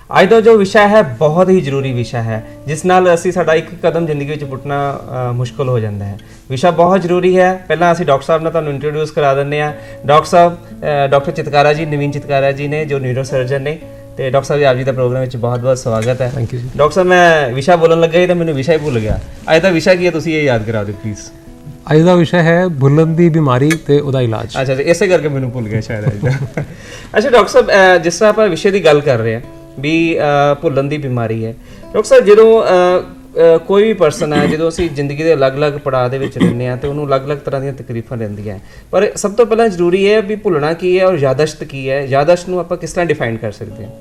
ਅੱਜ ਦਾ ਜੋ ਵਿਸ਼ਾ ਹੈ ਬਹੁਤ ਹੀ ਜ਼ਰੂਰੀ ਵਿਸ਼ਾ ਹੈ, ਜਿਸ ਨਾਲ ਅਸੀਂ ਸਾਡਾ ਇੱਕ ਕਦਮ ਜ਼ਿੰਦਗੀ ਵਿੱਚ ਪੁੱਟਣਾ ਮੁਸ਼ਕਲ ਹੋ ਜਾਂਦਾ ਹੈ। ਵਿਸ਼ਾ ਬਹੁਤ ਜ਼ਰੂਰੀ ਹੈ। ਪਹਿਲਾਂ ਅਸੀਂ ਡਾਕਟਰ ਸਾਹਿਬ ਨਾਲ ਤੁਹਾਨੂੰ ਇੰਟਰੋਡਿਊਸ ਕਰਾ ਦਿੰਦੇ ਹਾਂ। ਡਾਕਟਰ ਸਾਹਿਬ ਡਾਕਟਰ ਚਿਤਕਾਰਾ ਜੀ, ਨਵੀਨ ਚਿਤਕਾਰਾ ਜੀ ਨੇ, ਜੋ ਨਿਊਰੋ ਸਰਜਨ ਨੇ। ਤੇ ਡਾਕਟਰ ਸਾਹਿਬ ਜੀ, ਆਪ ਜੀ ਦਾ ਪ੍ਰੋਗਰਾਮ ਵਿੱਚ ਬਹੁਤ ਬਹੁਤ ਸਵਾਗਤ ਹੈ। ਥੈਂਕ ਯੂ ਜੀ। ਡਾਕਟਰ ਸਾਹਿਬ, ਮੈਂ ਵਿਸ਼ਾ ਬੋਲਣ ਲੱਗਾ ਹੀ ਤਾਂ ਮੈਨੂੰ ਵਿਸ਼ਾ ਹੀ ਭੁੱਲ ਗਿਆ। ਅੱਜ ਦਾ ਵਿਸ਼ਾ ਕੀ ਹੈ, ਤੁਸੀਂ ਇਹ ਯਾਦ ਕਰਾ ਦਿਓ ਪਲੀਜ਼। ਅੱਜ ਦਾ ਵਿਸ਼ਾ ਹੈ ਭੁੱਲਣ ਦੀ ਬਿਮਾਰੀ ਤੇ ਉਹਦਾ ਇਲਾਜ। ਅੱਛਾ, ਇਸੇ ਕਰਕੇ ਮੈਨੂੰ ਭੁੱਲ ਗਿਆ ਸ਼ਾਇਦ ਅੱਜ ਦਾ। ਅੱਛਾ ਡਾਕਟਰ ਸਾਹਿਬ, ਜਿਸ ਤਰ੍ਹਾਂ ਆਪਾਂ ਵਿਸ਼ੇ ਦੀ ਗੱਲ ਕਰ ਰਹੇ ਹਾਂ ਵੀ ਭੁੱਲਣ ਦੀ ਬਿਮਾਰੀ ਹੈ, ਡਾਕਟਰ ਸਾਹਿਬ ਜਦੋਂ ਕੋਈ ਵੀ ਪਰਸਨ ਹੈ, ਜਦੋਂ ਅਸੀਂ ਜ਼ਿੰਦਗੀ ਦੇ ਅਲੱਗ-ਅਲੱਗ ਪੜਾਅ ਦੇ ਵਿੱਚ ਰਹਿੰਦੇ ਹਾਂ ਤੇ ਉਹਨੂੰ ਅਲੱਗ-ਅਲੱਗ ਤਰ੍ਹਾਂ ਦੀਆਂ ਤਕਲੀਫਾਂ ਰਹਿੰਦੀਆਂ, ਪਰ ਸਭ ਤੋਂ ਪਹਿਲਾਂ ਜ਼ਰੂਰੀ ਹੈ ਵੀ ਭੁੱਲਣਾ ਕੀ ਹੈ ਔਰ ਯਾਦਦਾਸ਼ਤ ਕੀ ਹੈ। ਯਾਦਦਾਸ਼ਤ ਨੂੰ ਆਪਾਂ ਕਿਸ ਤਰ੍ਹਾਂ ਡਿਫਾਈਨ ਕਰ ਸਕਦੇ ਹਾਂ?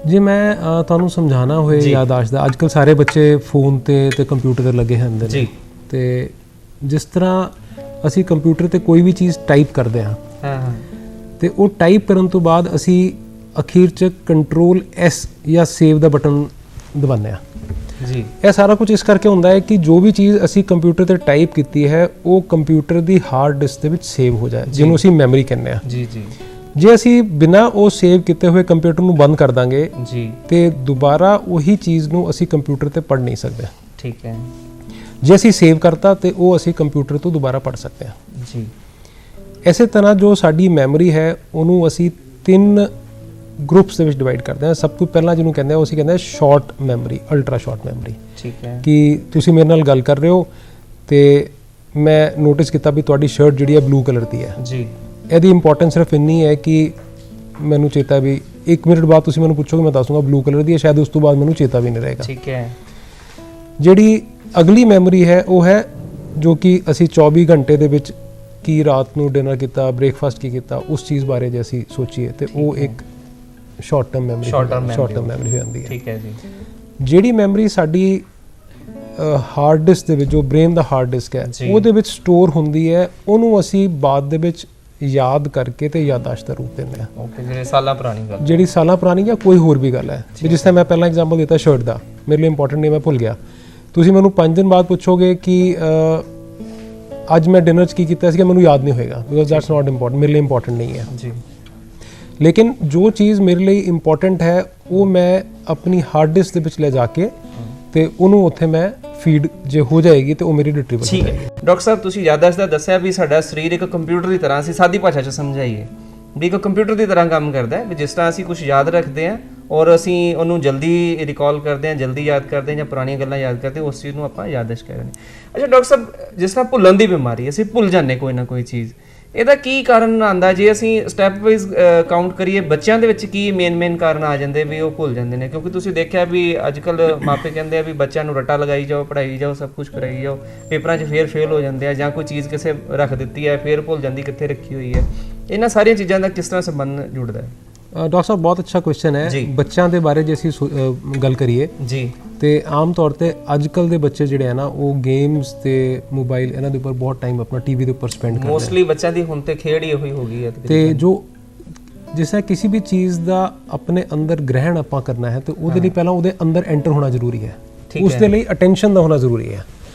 ਜੇ ਮੈਂ ਤੁਹਾਨੂੰ ਸਮਝਾਉਣਾ ਹੋਏ ਯਾਦਦਾਸ਼ਤ ਦਾ, ਅੱਜ ਕੱਲ੍ਹ ਸਾਰੇ ਬੱਚੇ ਫੋਨ ਤੇ ਕੰਪਿਊਟਰ ਤੇ ਲੱਗੇ ਹੁੰਦੇ ਨੇ ਤੇ ਜਿਸ ਤਰ੍ਹਾਂ ਅਸੀਂ ਕੰਪਿਊਟਰ ਤੇ ਕੋਈ ਵੀ ਚੀਜ਼ ਟਾਈਪ ਕਰਦੇ ਹਾਂ ਤੇ ਉਹ ਟਾਈਪ ਕਰਨ ਤੋਂ ਬਾਅਦ ਅਸੀਂ ਅਖੀਰ 'ਚ Ctrl+S ਜਾਂ ਸੇਵ ਦਾ ਬਟਨ ਦਬਾਉਂਦੇ ਹਾਂ ਜੀ। ਇਹ ਸਾਰਾ ਕੁਝ ਇਸ ਕਰਕੇ ਹੁੰਦਾ ਹੈ ਕਿ ਜੋ ਵੀ ਚੀਜ਼ ਅਸੀਂ ਕੰਪਿਊਟਰ ਤੇ ਟਾਈਪ ਕੀਤੀ ਹੈ ਉਹ ਕੰਪਿਊਟਰ ਦੀ ਹਾਰਡ ਡਿਸਕ ਦੇ ਵਿੱਚ ਸੇਵ ਹੋ ਜਾਏ, ਜਿਹਨੂੰ ਅਸੀਂ ਮੈਮਰੀ ਕਹਿੰਦੇ ਹਾਂ ਜੀ। ਜੇ ਅਸੀਂ ਬਿਨਾਂ ਉਹ ਸੇਵ ਕੀਤੇ ਹੋਏ ਕੰਪਿਊਟਰ ਨੂੰ ਬੰਦ ਕਰ ਦਾਂਗੇ ਜੀ ਤੇ ਦੁਬਾਰਾ ਉਹੀ ਚੀਜ਼ ਨੂੰ ਅਸੀਂ ਕੰਪਿਊਟਰ ਤੇ ਪੜ੍ਹ ਨਹੀਂ ਸਕਦੇ। ਠੀਕ ਹੈ। ਜੇ ਅਸੀਂ ਸੇਵ ਕਰਤਾ ਤੇ ਉਹ ਅਸੀਂ ਕੰਪਿਊਟਰ ਤੋਂ ਦੁਬਾਰਾ ਪੜ੍ਹ ਸਕਦੇ ਹਾਂ ਜੀ। ਇਸੇ ਤਰ੍ਹਾਂ ਜੋ ਸਾਡੀ ਮੈਮਰੀ ਹੈ ਉਹਨੂੰ ਅਸੀਂ 3 ਗਰੁੱਪਸ ਦੇ ਵਿੱਚ ਡਿਵਾਈਡ ਕਰਦੇ ਹਾਂ। ਸਭ ਤੋਂ ਪਹਿਲਾਂ ਜਿਹਨੂੰ ਕਹਿੰਦੇ ਆ ਉਹ ਅਸੀਂ ਕਹਿੰਦੇ ਆ short memory, ultra short memory. ਠੀਕ ਹੈ। ਕਿ ਤੁਸੀਂ ਮੇਰੇ ਨਾਲ ਗੱਲ ਕਰ ਰਹੇ ਹੋ ਤੇ ਮੈਂ ਨੋਟਿਸ ਕੀਤਾ ਵੀ ਤੁਹਾਡੀ ਸ਼ਰਟ ਜਿਹੜੀ ਹੈ ਬਲੂ ਕਲਰ ਦੀ ਹੈ ਜੀ। ਇਹਦੀ ਇੰਪੋਰਟੈਂਸ ਸਿਰਫ ਇੰਨੀ ਹੈ ਕਿ ਮੈਨੂੰ ਚੇਤਾ ਵੀ 1 ਮਿੰਟ ਬਾਅਦ ਤੁਸੀਂ ਮੈਨੂੰ ਪੁੱਛੋਗੇ, ਮੈਂ ਦੱਸੂਗਾ ਬਲੂ ਕਲਰ ਦੀ ਹੈ, ਸ਼ਾਇਦ ਉਸ ਤੋਂ ਬਾਅਦ ਮੈਨੂੰ ਚੇਤਾ ਵੀ ਨਹੀਂ ਰਹੇਗਾ। ਠੀਕ ਹੈ। ਜਿਹੜੀ ਅਗਲੀ ਮੈਮਰੀ ਹੈ ਉਹ ਹੈ ਜੋ ਕਿ ਅਸੀਂ 24 ਘੰਟੇ ਦੇ ਵਿੱਚ ਕੀ ਰਾਤ ਨੂੰ ਡਿਨਰ ਕੀਤਾ, ਬ੍ਰੇਕਫਾਸਟ ਕੀ ਕੀਤਾ, ਉਸ ਚੀਜ਼ ਬਾਰੇ ਜੇ ਅਸੀਂ ਸੋਚੀਏ ਤੇ ਉਹ ਇੱਕ ਸ਼ਾਰਟ ਟਰਮ ਮੈਮਰੀ ਹੋ ਜਾਂਦੀ ਹੈ। ਠੀਕ ਹੈ ਜੀ। ਜਿਹੜੀ ਮੈਮਰੀ ਸਾਡੀ ਹਾਰਡ ਡਿਸਕ ਦੇ ਵਿੱਚ, ਜੋ ਬ੍ਰੇਨ ਦਾ ਹਾਰਡ ਡਿਸਕ ਹੈ, ਉਹਦੇ ਵਿੱਚ ਸਟੋਰ ਹੁੰਦੀ ਹੈ, ਉਹਨੂੰ ਅਸੀਂ ਬਾਅਦ ਦੇ ਵਿੱਚ ਯਾਦ ਕਰਕੇ ਤੇ ਯਾਦਦਾਸ਼ਤ ਦਾ ਰੂਪ ਦਿੰਦੇ ਹਾਂ। ਓਕੇ, ਜਿਹੜੀ ਸਾਲਾਂ ਪੁਰਾਣੀ ਜਾਂ ਕੋਈ ਹੋਰ ਵੀ ਗੱਲ ਹੈ। ਜਿਸ ਤਰ੍ਹਾਂ ਮੈਂ ਪਹਿਲਾਂ ਐਗਜ਼ਾਮਪਲ ਦਿੱਤਾ ਸ਼ਰਟ ਦਾ, ਮੇਰੇ ਲਈ ਇੰਪੋਰਟੈਂਟ ਨਹੀਂ, ਮੈਂ ਭੁੱਲ ਗਿਆ। ਤੁਸੀਂ ਮੈਨੂੰ 5 ਦਿਨ ਬਾਅਦ ਪੁੱਛੋਗੇ ਕਿ ਅੱਜ ਮੈਂ ਡਿਨਰ 'ਚ ਕੀ ਕੀਤਾ ਸੀ, ਮੈਨੂੰ ਯਾਦ ਨਹੀਂ ਹੋਏਗਾ, ਬਿਕੋਜ਼ ਦੈਟਸ ਨਾਟ ਇੰਪੋਰਟੈਂਟ, ਮੇਰੇ ਲਈ ਇੰਪੋਰਟੈਂਟ ਨਹੀਂ ਹੈ ਜੀ। ਲੇਕਿਨ ਜੋ ਚੀਜ਼ ਮੇਰੇ ਲਈ ਇੰਪੋਰਟੈਂਟ ਹੈ ਉਹ ਮੈਂ ਆਪਣੀ ਹਾਰਡ ਡਿਸਕ ਦੇ ਵਿੱਚ ਲੈ ਜਾ ਕੇ ਤੇ ਉਹਨੂੰ ਉੱਥੇ ਮੈਂ ਫੀਡ ਜੇ ਹੋ ਜਾਏਗੀ ਤੇ ਉਹ ਮੇਰੀ ਰਿਟਰੀਵਲ ਹੋ ਜਾਏਗੀ। ਡਾਕਟਰ ਸਾਹਿਬ, ਤੁਸੀਂ ਯਾਦਦਾਸ਼ਤ ਦਾ ਦੱਸਿਆ ਵੀ ਸਾਡਾ ਸਰੀਰ ਇੱਕ ਕੰਪਿਊਟਰ ਦੀ ਤਰ੍ਹਾਂ, ਅਸੀਂ ਸਾਦੀ ਭਾਸ਼ਾ 'ਚ ਸਮਝਾਈਏ ਵੀ ਇੱਕ ਕੰਪਿਊਟਰ ਦੀ ਤਰ੍ਹਾਂ ਕੰਮ ਕਰਦਾ ਹੈ। ਵੀ ਜਿਸ ਤਰ੍ਹਾਂ ਅਸੀਂ ਕੁਝ ਯਾਦ ਰੱਖਦੇ ਹਾਂ ਔਰ ਅਸੀਂ ਉਹਨੂੰ ਜਲਦੀ ਰਿਕਾਲ ਕਰਦੇ ਹਾਂ, ਜਲਦੀ ਯਾਦ ਕਰਦੇ ਹਾਂ ਜਾਂ ਪੁਰਾਣੀਆਂ ਗੱਲਾਂ ਯਾਦ ਕਰਦੇ ਹਾਂ, ਉਸ ਚੀਜ਼ ਨੂੰ ਆਪਾਂ ਯਾਦਦਾਸ਼ਤ ਕਹਿੰਦੇ ਹਾਂ। ਅੱਛਾ ਡਾਕਟਰ ਸਾਹਿਬ, ਜਿਸ ਤਰ੍ਹਾਂ ਭੁੱਲਣ ਦੀ ਬਿਮਾਰੀ, ਅਸੀਂ ਭੁੱਲ ਜਾਂਦੇ ਕੋਈ ਨਾ ਕੋਈ ਚੀਜ਼, ਇਹਦਾ ਕੀ ਕਾਰਨ ਆਉਂਦਾ? ਜੇ ਅਸੀਂ ਸਟੈਪ ਵਾਈਜ਼ ਕਾਊਂਟ ਕਰੀਏ, ਬੱਚਿਆਂ ਦੇ ਵਿੱਚ ਕੀ ਮੇਨ ਕਾਰਨ ਆ ਜਾਂਦੇ ਵੀ ਉਹ ਭੁੱਲ ਜਾਂਦੇ ਨੇ? ਕਿਉਂਕਿ ਤੁਸੀਂ ਦੇਖਿਆ ਵੀ ਅੱਜ ਕੱਲ੍ਹ ਮਾਪੇ ਕਹਿੰਦੇ ਆ ਵੀ ਬੱਚਿਆਂ ਨੂੰ ਰੱਟਾ ਲਗਾਈ ਜਾਓ, ਪੜ੍ਹਾਈ ਜਾਓ, ਸਭ ਕੁਝ ਕਰਾਈ ਜਾਓ, ਪੇਪਰਾਂ 'ਚ ਫੇਲ ਹੋ ਜਾਂਦੇ ਆ, ਜਾਂ ਕੋਈ ਚੀਜ਼ ਕਿਸੇ ਰੱਖ ਦਿੱਤੀ ਹੈ ਫੇਰ ਭੁੱਲ ਜਾਂਦੀ ਕਿੱਥੇ ਰੱਖੀ ਹੋਈ ਹੈ। ਇਹਨਾਂ ਸਾਰੀਆਂ ਚੀਜ਼ਾਂ ਦਾ ਕਿਸ ਤਰ੍ਹਾਂ ਸੰਬੰਧ ਜੁੜਦਾ ਹੈ? ਡਾਕਟਰ ਸਾਹਿਬ, ਬਹੁਤ ਅੱਛਾ ਕੁਐਸਚਨ ਹੈ। ਬੱਚਿਆਂ ਦੇ ਬਾਰੇ ਜੇ ਅਸੀਂ ਗੱਲ ਕਰੀਏ ਜੀ ਤੇ ਆਮ ਤੌਰ ਤੇ ਅੱਜ ਕੱਲ੍ਹ ਦੇ ਬੱਚੇ ਜਿਹੜੇ ਆ ਨਾ, ਉਹ ਗੇਮਸ ਤੇ ਮੋਬਾਈਲ ਇਹਨਾਂ ਦੇ ਉੱਪਰ ਬਹੁਤ ਟਾਈਮ ਆਪਣਾ ਟੀਵੀ ਦੇ ਉੱਪਰ ਸਪੈਂਡ ਕਰਦੇ ਨੇ। ਮੋਸਟਲੀ ਬੱਚਿਆਂ ਦੀ ਹੁਣ ਤੇ ਖੇਡ ਹੀ ਉਹੀ ਹੋ ਗਈ ਹੈ। ਤੇ ਜੋ ਜਿਸ ਤਰ੍ਹਾਂ ਕਿਸੇ ਵੀ ਚੀਜ਼ ਦਾ ਆਪਣੇ ਅੰਦਰ ਗ੍ਰਹਿਣ ਆਪਾਂ ਕਰਨਾ ਹੈ ਤੇ ਉਹਦੇ ਲਈ ਪਹਿਲਾਂ ਉਹਦੇ ਅੰਦਰ ਐਂਟਰ ਹੋਣਾ ਜ਼ਰੂਰੀ ਹੈ। ਉਸ ਦੇ ਲਈ ਅਟੈਂਸ਼ਨ ਦਾ ਹੋਣਾ ਜ਼ਰੂਰੀ ਹੈ।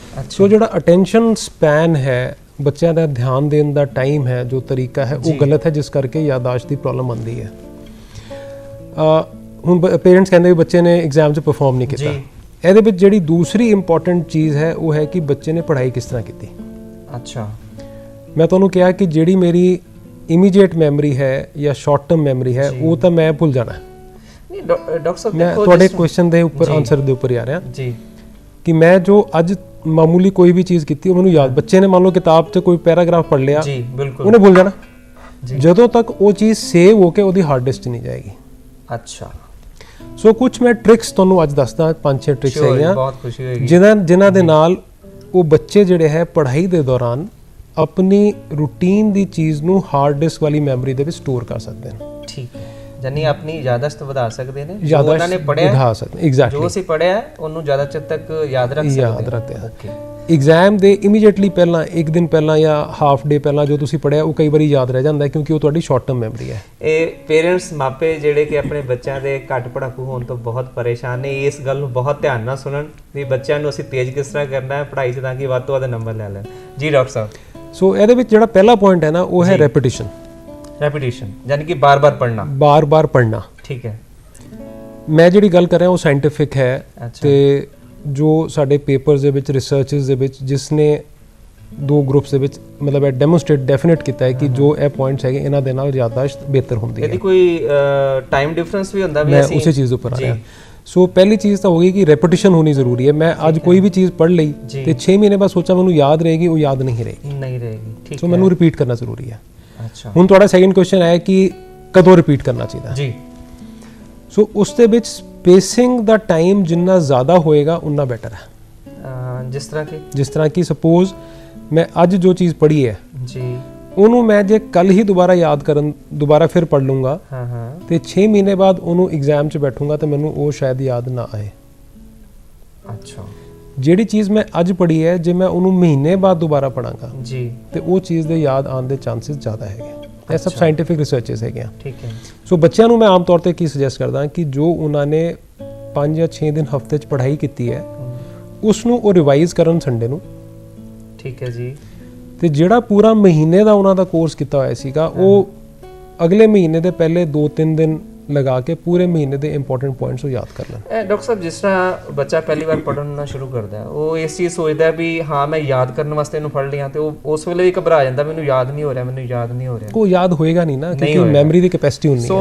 ਸੋ ਜਿਹੜਾ ਅਟੈਂਸ਼ਨ ਸਪੈਨ ਹੈ, ਬੱਚਿਆਂ ਦਾ ਧਿਆਨ ਦੇਣ ਦਾ ਟਾਈਮ ਹੈ, ਜੋ ਤਰੀਕਾ ਹੈ, ਉਹ ਗਲਤ ਹੈ, ਜਿਸ ਕਰਕੇ ਯਾਦਦਾਸ਼ਤ ਦੀ ਪ੍ਰੋਬਲਮ ਆਉਂਦੀ ਹੈ। ਹੁਣ ਪੇਰੈਂਟਸ ਕਹਿੰਦੇ ਵੀ ਬੱਚੇ ਨੇ ਐਗਜ਼ਾਮ 'ਚ ਪਰਫਾਰਮ ਨਹੀਂ ਕੀਤਾ। ਇਹਦੇ ਵਿੱਚ ਜਿਹੜੀ ਦੂਸਰੀ ਇੰਪੋਰਟੈਂਟ ਚੀਜ਼ ਹੈ ਉਹ ਹੈ ਕਿ ਬੱਚੇ ਨੇ ਪੜ੍ਹਾਈ ਕਿਸ ਤਰ੍ਹਾਂ ਕੀਤੀ। ਅੱਛਾ, ਮੈਂ ਤੁਹਾਨੂੰ ਕਿਹਾ ਕਿ ਜਿਹੜੀ ਮੇਰੀ ਇਮੀਡੀਏਟ ਮੈਮਰੀ ਹੈ ਜਾਂ ਸ਼ਾਰਟ ਟਰਮ ਮੈਮਰੀ ਹੈ ਉਹ ਤਾਂ ਮੈਂ ਭੁੱਲ ਜਾਣਾ। ਨਹੀਂ ਡਾਕਟਰ ਸਾਹਿਬ, ਮੈਂ ਤੁਹਾਡੇ ਕੁਐਸਚਨ ਦੇ ਉੱਪਰ ਆਨਸਰ ਦੇ ਉੱਪਰ ਆ ਰਿਹਾ ਜੀ ਕਿ ਮੈਂ ਜੋ ਅੱਜ ਮਾਮੂਲੀ ਕੋਈ ਵੀ ਚੀਜ਼ ਕੀਤੀ ਉਹ ਮੈਨੂੰ ਯਾਦ, ਬੱਚੇ ਨੇ ਮੰਨ ਲਓ ਕਿਤਾਬ 'ਚ ਕੋਈ ਪੈਰਾਗ੍ਰਾਫ ਪੜ੍ਹ ਲਿਆ ਜੀ, ਬਿਲਕੁਲ ਉਹਨੇ ਭੁੱਲ ਜਾਣਾ ਜਦੋਂ ਤੱਕ ਉਹ ਚੀਜ਼ ਸੇਵ ਹੋ ਕੇ ਉਹਦੀ ਹਾਰਡ ਡਿਸਕ 'ਚ ਨਹੀਂ ਜਾਏਗੀ। ਅੱਛਾ, ਸੋ ਕੁਝ ਮੈਂ ਟ੍ਰਿਕਸ ਤੁਹਾਨੂੰ ਅੱਜ ਦੱਸਦਾ, 5-6 ਟ੍ਰਿਕਸ ਹੈਗੀਆਂ ਜਿਨ੍ਹਾਂ ਦੇ ਨਾਲ ਉਹ ਬੱਚੇ ਜਿਹੜੇ ਹੈ ਪੜ੍ਹਾਈ ਦੇ ਦੌਰਾਨ ਆਪਣੀ ਰੂਟੀਨ ਦੀ ਚੀਜ਼ ਨੂੰ ਹਾਰਡ ਡਿਸਕ ਵਾਲੀ ਮੈਮਰੀ ਦੇ ਵਿੱਚ ਸਟੋਰ ਕਰ ਸਕਦੇ ਨੇ। ਠੀਕ ਹੈ, ਯਾਨੀ ਆਪਣੀ ਯਾਦਦਾਸ਼ਤ ਵਧਾ ਸਕਦੇ ਨੇ, ਜੋ ਉਹਨਾਂ ਨੇ ਪੜ੍ਹਿਆ ਵਧਾ ਸਕਦੇ। ਐਗਜ਼ੈਕਟਲੀ, ਜੋ ਅਸੀਂ ਪੜ੍ਹਿਆ ਉਹਨੂੰ ਜ਼ਿਆਦਾ ਚਿਰ ਤੱਕ ਯਾਦ ਰੱਖ ਸਕਦੇ ਹਾਂ। ਓਕੇ, ਐਗਜ਼ਾਮ ਦੇ ਇਮੀਡੀਏਟਲੀ ਪਹਿਲਾਂ, ਇੱਕ ਦਿਨ ਪਹਿਲਾਂ ਜਾਂ ਹਾਫ ਡੇ ਪਹਿਲਾਂ ਜੋ ਤੁਸੀਂ ਪੜ੍ਹਿਆ ਉਹ ਕਈ ਵਾਰੀ ਯਾਦ ਰਹਿ ਜਾਂਦਾ ਕਿਉਂਕਿ ਉਹ ਤੁਹਾਡੀ ਸ਼ਾਰਟ ਟਰਮ ਮੈਮਰੀ ਹੈ। ਇਹ ਪੇਰੈਂਟਸ, ਮਾਪੇ ਜਿਹੜੇ ਕਿ ਆਪਣੇ ਬੱਚਿਆਂ ਦੇ ਘੱਟ ਪੜ੍ਹਾਕੂ ਹੋਣ ਤੋਂ ਬਹੁਤ ਪਰੇਸ਼ਾਨ ਨੇ, ਇਸ ਗੱਲ ਨੂੰ ਬਹੁਤ ਧਿਆਨ ਨਾਲ ਸੁਣਨ ਵੀ ਬੱਚਿਆਂ ਨੂੰ ਅਸੀਂ ਤੇਜ਼ ਕਿਸ ਤਰ੍ਹਾਂ ਕਰਨਾ ਹੈ ਪੜ੍ਹਾਈ 'ਚ ਤਾਂ ਕਿ ਵੱਧ ਤੋਂ ਵੱਧ ਨੰਬਰ ਲੈ ਲੈਣ। ਜੀ ਡਾਕਟਰ ਸਾਹਿਬ, ਸੋ ਇਹਦੇ ਵਿੱਚ ਜਿਹੜਾ ਪਹਿਲਾ ਪੁਆਇੰਟ ਹੈ ਨਾ ਉਹ ਹੈ ਰੈਪੀਟੀਸ਼ਨ। ਯਾਨੀ ਕਿ ਬਾਰ-ਬਾਰ ਪੜ੍ਹਨਾ। ਠੀਕ ਹੈ। ਮੈਂ ਜਿਹੜੀ ਗੱਲ ਕਰ ਰਿਹਾ ਉਹ ਸਾਇੰਟੀਫਿਕ ਹੈ ਅੱਛਾ। ਤੇ ਜੋ ਸਾਡੇ ਪੇਪਰਸ ਦੇ ਵਿੱਚ ਰਿਸਰਚਸ ਦੇ ਵਿੱਚ ਜਿਸ ਨੇ 2 ਗਰੁੱਪਸ ਦੇ ਵਿੱਚ ਮਤਲਬ ਇਹ ਡੈਮੋਨਸਟ੍ਰੇਟ ਡੈਫੀਨੇਟ ਕੀਤਾ ਹੈ ਕਿ ਜੋ ਇਹ ਪੁਆਇੰਟਸ ਹੈਗੇ ਇਹਨਾਂ ਦੇ ਨਾਲ ਯਾਦਾਸ਼ਤ ਬਿਹਤਰ ਹੁੰਦੀ ਹੈ। ਇਹਦੀ ਕੋਈ ਟਾਈਮ ਡਿਫਰੈਂਸ ਵੀ ਹੁੰਦਾ ਵੀ ਮੈਂ ਉਸੇ ਚੀਜ਼ ਉੱਪਰ ਆ ਰਿਹਾ। ਸੋ ਪਹਿਲੀ ਚੀਜ਼ ਤਾਂ ਹੋ ਗਈ ਕਿ ਰੈਪੀਟੀਸ਼ਨ ਹੋਣੀ ਜ਼ਰੂਰੀ ਹੈ। ਮੈਂ ਅੱਜ ਕੋਈ ਵੀ ਚੀਜ਼ ਪੜ੍ਹ ਲਈ ਤੇ 6 ਮਹੀਨੇ ਬਾਅਦ ਸੋਚਾਂ ਮੈਨੂੰ ਯਾਦ ਰਹੇਗੀ, ਉਹ ਯਾਦ ਨਹੀਂ ਰਹੇਗੀ। ਠੀਕ ਸੋ ਮੈਨੂੰ ਰਿਪੀਟ ਕਰਨਾ ਜ਼ਰੂਰੀ ਹੈ। ਅੱਛਾ। ਹੁਣ ਤੁਹਾਡਾ ਸੈਕਿੰਡ ਕੁਐਸਚਨ ਹੈ ਕਿ ਕਦੋਂ ਰਿਪੀਟ ਕਰਨਾ ਚਾਹੀਦਾ ਜੀ। ਸੋ ਉਸ ਦੇ ਵਿੱਚ ਸਪੇਸਿੰਗ ਦਾ ਟਾਈਮ ਜਿੰਨਾ ਜ਼ਿਆਦਾ ਹੋਏਗਾ ਉਨਾ ਬੈਟਰ ਹੈ। ਜਿਸ ਤਰ੍ਹਾਂ ਕਿ ਸਪੋਜ਼ ਮੈਂ ਅੱਜ ਜੋ ਚੀਜ਼ ਪੜ੍ਹੀ ਹੈ ਜੀ, ਉਹਨੂੰ ਮੈਂ ਜੇ ਕੱਲ ਹੀ ਦੁਬਾਰਾ ਫਿਰ ਪੜ੍ਹ ਲੂੰਗਾ ਤੇ 6 ਮਹੀਨੇ ਬਾਅਦ ਉਹਨੂੰ ਐਗਜ਼ਾਮ 'ਚ ਬੈਠੂੰਗਾ ਤੇ ਮੈਨੂੰ ਉਹ ਸ਼ਾਇਦ ਯਾਦ ਨਾ ਆਏ। ਅੱਛਾ। ਜਿਹੜੀ ਚੀਜ਼ ਮੈਂ ਅੱਜ ਪੜ੍ਹੀ ਹੈ ਜੇ ਮੈਂ ਉਹਨੂੰ ਮਹੀਨੇ ਬਾਅਦ ਦੁਬਾਰਾ ਪੜਾਂਗਾ ਜੀ ਤੇ ਉਹ ਚੀਜ਼ ਦੇ ਯਾਦ ਆਉਣ ਦੇ ਚਾਂਸਸ ਜ਼ਿਆਦਾ ਹੈਗੇ। ਇਹ ਸਭ ਸਾਇੰਟੀਫਿਕ ਰਿਸਰਚਸ ਹੈਗੇ ਆ। ਠੀਕ ਹੈ। ਸੋ ਬੱਚਿਆਂ ਨੂੰ ਮੈਂ ਆਮ ਤੌਰ ਤੇ ਕੀ ਸੁਜੈਸਟ ਕਰਦਾ ਕਿ ਜੋ ਉਹਨਾਂ ਨੇ 5 ਜਾਂ 6 ਦਿਨ ਹਫਤੇ 'ਚ ਪੜ੍ਹਾਈ ਕੀਤੀ ਹੈ ਉਸ ਨੂੰ ਉਹ ਰਿਵਾਈਜ਼ ਕਰਨ ਸੰਡੇ ਨੂੰ। ਠੀਕ ਹੈ ਜੀ। ਤੇ ਜਿਹੜਾ ਪੂਰਾ ਮਹੀਨੇ ਦਾ ਉਹਨਾਂ ਦਾ ਕੋਰਸ ਕੀਤਾ ਹੋਇਆ ਸੀਗਾ ਉਹ ਅਗਲੇ ਮਹੀਨੇ ਦੇ ਪਹਿਲੇ 2-3 ਦਿਨ ਲਗਾ ਕੇ ਪੂਰੇ ਮਹੀਨੇ ਦੇ ਇੰਪੋਰਟੈਂਟ ਪੁਆਇੰਟਸ ਨੂੰ ਯਾਦ ਕਰ ਲੈਣ। ਡਾਕਟਰ ਸਾਹਿਬ, ਜਿਸ ਤਰ੍ਹਾਂ ਬੱਚਾ ਪਹਿਲੀ ਵਾਰ ਪੜ੍ਹਨਾ ਸ਼ੁਰੂ ਕਰਦਾ ਉਹ ਇਸ ਚੀਜ਼ ਸੋਚਦਾ ਵੀ ਹਾਂ ਮੈਂ ਯਾਦ ਕਰਨ ਵਾਸਤੇ ਇਹਨੂੰ ਪੜ੍ਹ ਲਿਆ ਤੇ ਉਹ ਉਸ ਵੇਲੇ ਵੀ ਘਬਰਾ ਜਾਂਦਾ, ਮੈਨੂੰ ਯਾਦ ਨਹੀਂ ਹੋ ਰਿਹਾ। ਉਹ ਯਾਦ ਹੋਏਗਾ ਨਹੀਂ ਨਾ ਕਿਉਂਕਿ ਮੈਮਰੀ ਦੀ ਕੈਪੈਸਿਟੀ ਹੁੰਦੀ ਹੈ। ਸੋ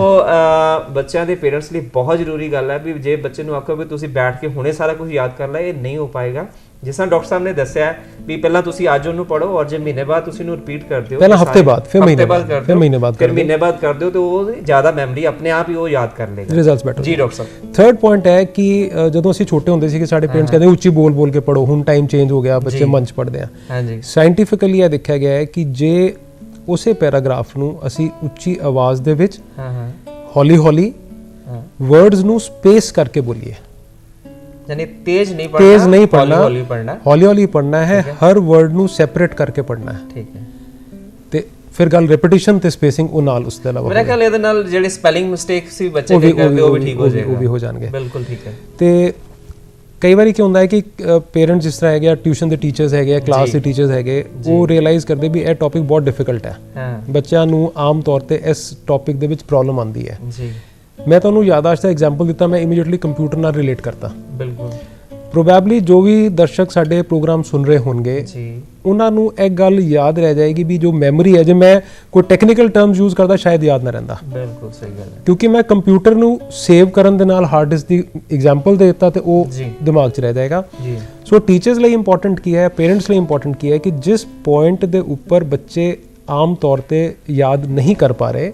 ਬੱਚਿਆਂ ਦੇ ਪੇਰੈਂਟਸ ਲਈ ਬਹੁਤ ਜ਼ਰੂਰੀ ਗੱਲ ਹੈ ਵੀ ਜੇ ਬੱਚੇ ਨੂੰ ਆਖੋ ਵੀ ਤੁਸੀਂ ਬੈਠ ਕੇ ਹੁਣੇ ਸਾਰਾ ਕੁਝ ਯਾਦ ਕਰ ਲੈ, ਇਹ ਨਹੀਂ ਹੋ ਪਾਏਗਾ। ਜਿਸ ਤਰ੍ਹਾਂ ਡਾਕਟਰ ਸਾਹਿਬ ਨੇ ਦੱਸਿਆ ਵੀ ਪਹਿਲਾਂ ਤੁਸੀਂ ਅੱਜ ਉਹਨੂੰ ਪੜ੍ਹੋ ਔਰ ਜੇ ਮਹੀਨੇ ਬਾਅਦ ਤੁਸੀਂ ਉਹਨੂੰ ਰਿਪੀਟ ਕਰਦੇ ਹੋ, ਪਹਿਲਾਂ ਹਫਤੇ ਬਾਅਦ ਫਿਰ ਮਹੀਨੇ ਬਾਅਦ ਕਰਦੇ ਹੋ ਤੇ ਉਹ ਜ਼ਿਆਦਾ ਮੈਮਰੀ ਆਪਣੇ ਆਪ ਹੀ ਉਹ ਯਾਦ ਕਰ ਲੇਗਾ, ਰਿਜ਼ਲਟਸ ਬੈਟਰ। ਜੀ ਡਾਕਟਰ ਸਾਹਿਬ। ਥਰਡ ਪੁਆਇੰਟ ਹੈ ਕਿ ਜਦੋਂ ਅਸੀਂ ਛੋਟੇ ਹੁੰਦੇ ਸੀ ਕਿ ਸਾਡੇ ਪੇਰੈਂਟਸ ਕਹਿੰਦੇ ਉੱਚੀ ਬੋਲ ਕੇ ਪੜੋ, ਹੁਣ ਟਾਈਮ ਚੇਂਜ ਹੋ ਗਿਆ, ਬੱਚੇ ਮਨ 'ਚ ਪੜ੍ਹਦੇ ਆ। ਹਾਂਜੀ। ਸਾਇੰਟੀਫਿਕਲੀ ਇਹ ਦੇਖਿਆ ਗਿਆ ਹੈ ਕਿ ਜੇ ਉਸੇ ਪੈਰਾਗ੍ਰਾਫ ਨੂੰ ਅਸੀਂ ਉੱਚੀ ਆਵਾਜ਼ ਦੇ ਵਿੱਚ ਹੌਲੀ ਵਰਡਸ ਨੂੰ ਸਪੇਸ ਕਰਕੇ ਬੋਲੀਏ, ਯਾਨੀ ਤੇਜ਼ ਨਹੀਂ ਪੜਨਾ, ਹੌਲੀ ਪੜਨਾ ਹੈ, ਹਰ ਵਰਡ ਨੂੰ ਸੈਪਰੇਟ ਕਰਕੇ ਪੜਨਾ ਹੈ। ਠੀਕ ਹੈ। ਤੇ ਫਿਰ ਗੱਲ ਰੈਪੀਟੀਸ਼ਨ ਤੇ ਸਪੇਸਿੰਗ ਉਹ ਨਾਲ ਉਸ ਦੇ ਇਲਾਵਾ ਮੇਰਾ ਖਿਆਲ ਇਹਦੇ ਨਾਲ ਜਿਹੜੇ ਸਪੈਲਿੰਗ ਮਿਸਟੇਕਸ ਵੀ ਬੱਚੇ ਕਰਦੇ ਉਹ ਵੀ ਠੀਕ ਹੋ ਜਾਏਗਾ, ਉਹ ਵੀ ਹੋ ਜਾਣਗੇ। ਬਿਲਕੁਲ ਠੀਕ ਹੈ। ਤੇ ਕਈ ਵਾਰੀ ਕੀ ਹੁੰਦਾ ਹੈ ਕਿ ਪੇਰੈਂਟਸ ਜਿਸ ਤਰ੍ਹਾਂ ਹੈਗੇ ਆ, ਟਿਊਸ਼ਨ ਦੇ ਟੀਚਰਸ ਹੈਗੇ ਆ, ਕਲਾਸ ਦੇ ਟੀਚਰਸ ਹੈਗੇ, ਉਹ ਰਿਅਲਾਈਜ਼ ਕਰਦੇ ਵੀ ਇਹ ਟੌਪਿਕ ਬਹੁਤ ਡਿਫਿਕਲਟ ਹੈ। ਬੱਚਿਆਂ ਨੂੰ ਆਮ ਤੌਰ ਤੇ ਇਸ ਟੌਪਿਕ ਦੇ ਵਿੱਚ ਪ੍ਰੋਬਲਮ ਆਉਂਦੀ ਹੈ। ਜੀ। ਮੈਂ ਤੁਹਾਨੂੰ ਯਾਦਾਸ਼ਤ ਦਾ ਐਗਜ਼ਾਮਪਲ ਦਿੱਤਾ, ਮੈਂ ਇਮੀਡੀਏਟਲੀ ਕੰਪਿਊਟਰ ਨਾਲ ਰਿਲੇਟ ਕਰਤਾ। ਬਿਲਕੁਲ। ਪ੍ਰੋਬੈਬਲੀ ਜੋ ਵੀ ਦਰਸ਼ਕ ਸਾਡੇ ਪ੍ਰੋਗਰਾਮ ਸੁਣ ਰਹੇ ਹੋਣਗੇ ਉਹਨਾਂ ਨੂੰ ਇਹ ਗੱਲ ਯਾਦ ਰਹਿ ਜਾਏਗੀ ਵੀ ਜੋ ਮੈਮਰੀ ਹੈ, ਜੇ ਮੈਂ ਕੋਈ ਟੈਕਨੀਕਲ ਟਰਮਸ ਯੂਜ਼ ਕਰਦਾ ਸ਼ਾਇਦ ਯਾਦ ਨਾ ਰਹਿੰਦਾ। ਬਿਲਕੁਲ ਸਹੀ ਗੱਲ ਹੈ। ਕਿਉਂਕਿ ਮੈਂ ਕੰਪਿਊਟਰ ਨੂੰ ਸੇਵ ਕਰਨ ਦੇ ਨਾਲ ਹਾਰਡ ਡਿਸਕ ਦੀ ਐਗਜ਼ਾਮਪਲ ਦੇ ਦਿੱਤਾ ਤੇ ਉਹ ਦਿਮਾਗ 'ਚ ਰਹਿ ਜਾਏਗਾ। ਸੋ ਟੀਚਰਸ ਲਈ ਇੰਪੋਰਟੈਂਟ ਕੀ ਹੈ, ਪੇਰੈਂਟਸ ਲਈ ਇੰਪੋਰਟੈਂਟ ਕੀ ਹੈ ਕਿ ਜਿਸ ਪੁਆਇੰਟ ਦੇ ਉੱਪਰ ਬੱਚੇ ਆਮ ਤੌਰ ਤੇ ਯਾਦ ਨਹੀਂ ਕਰ ਪਾ ਰਹੇ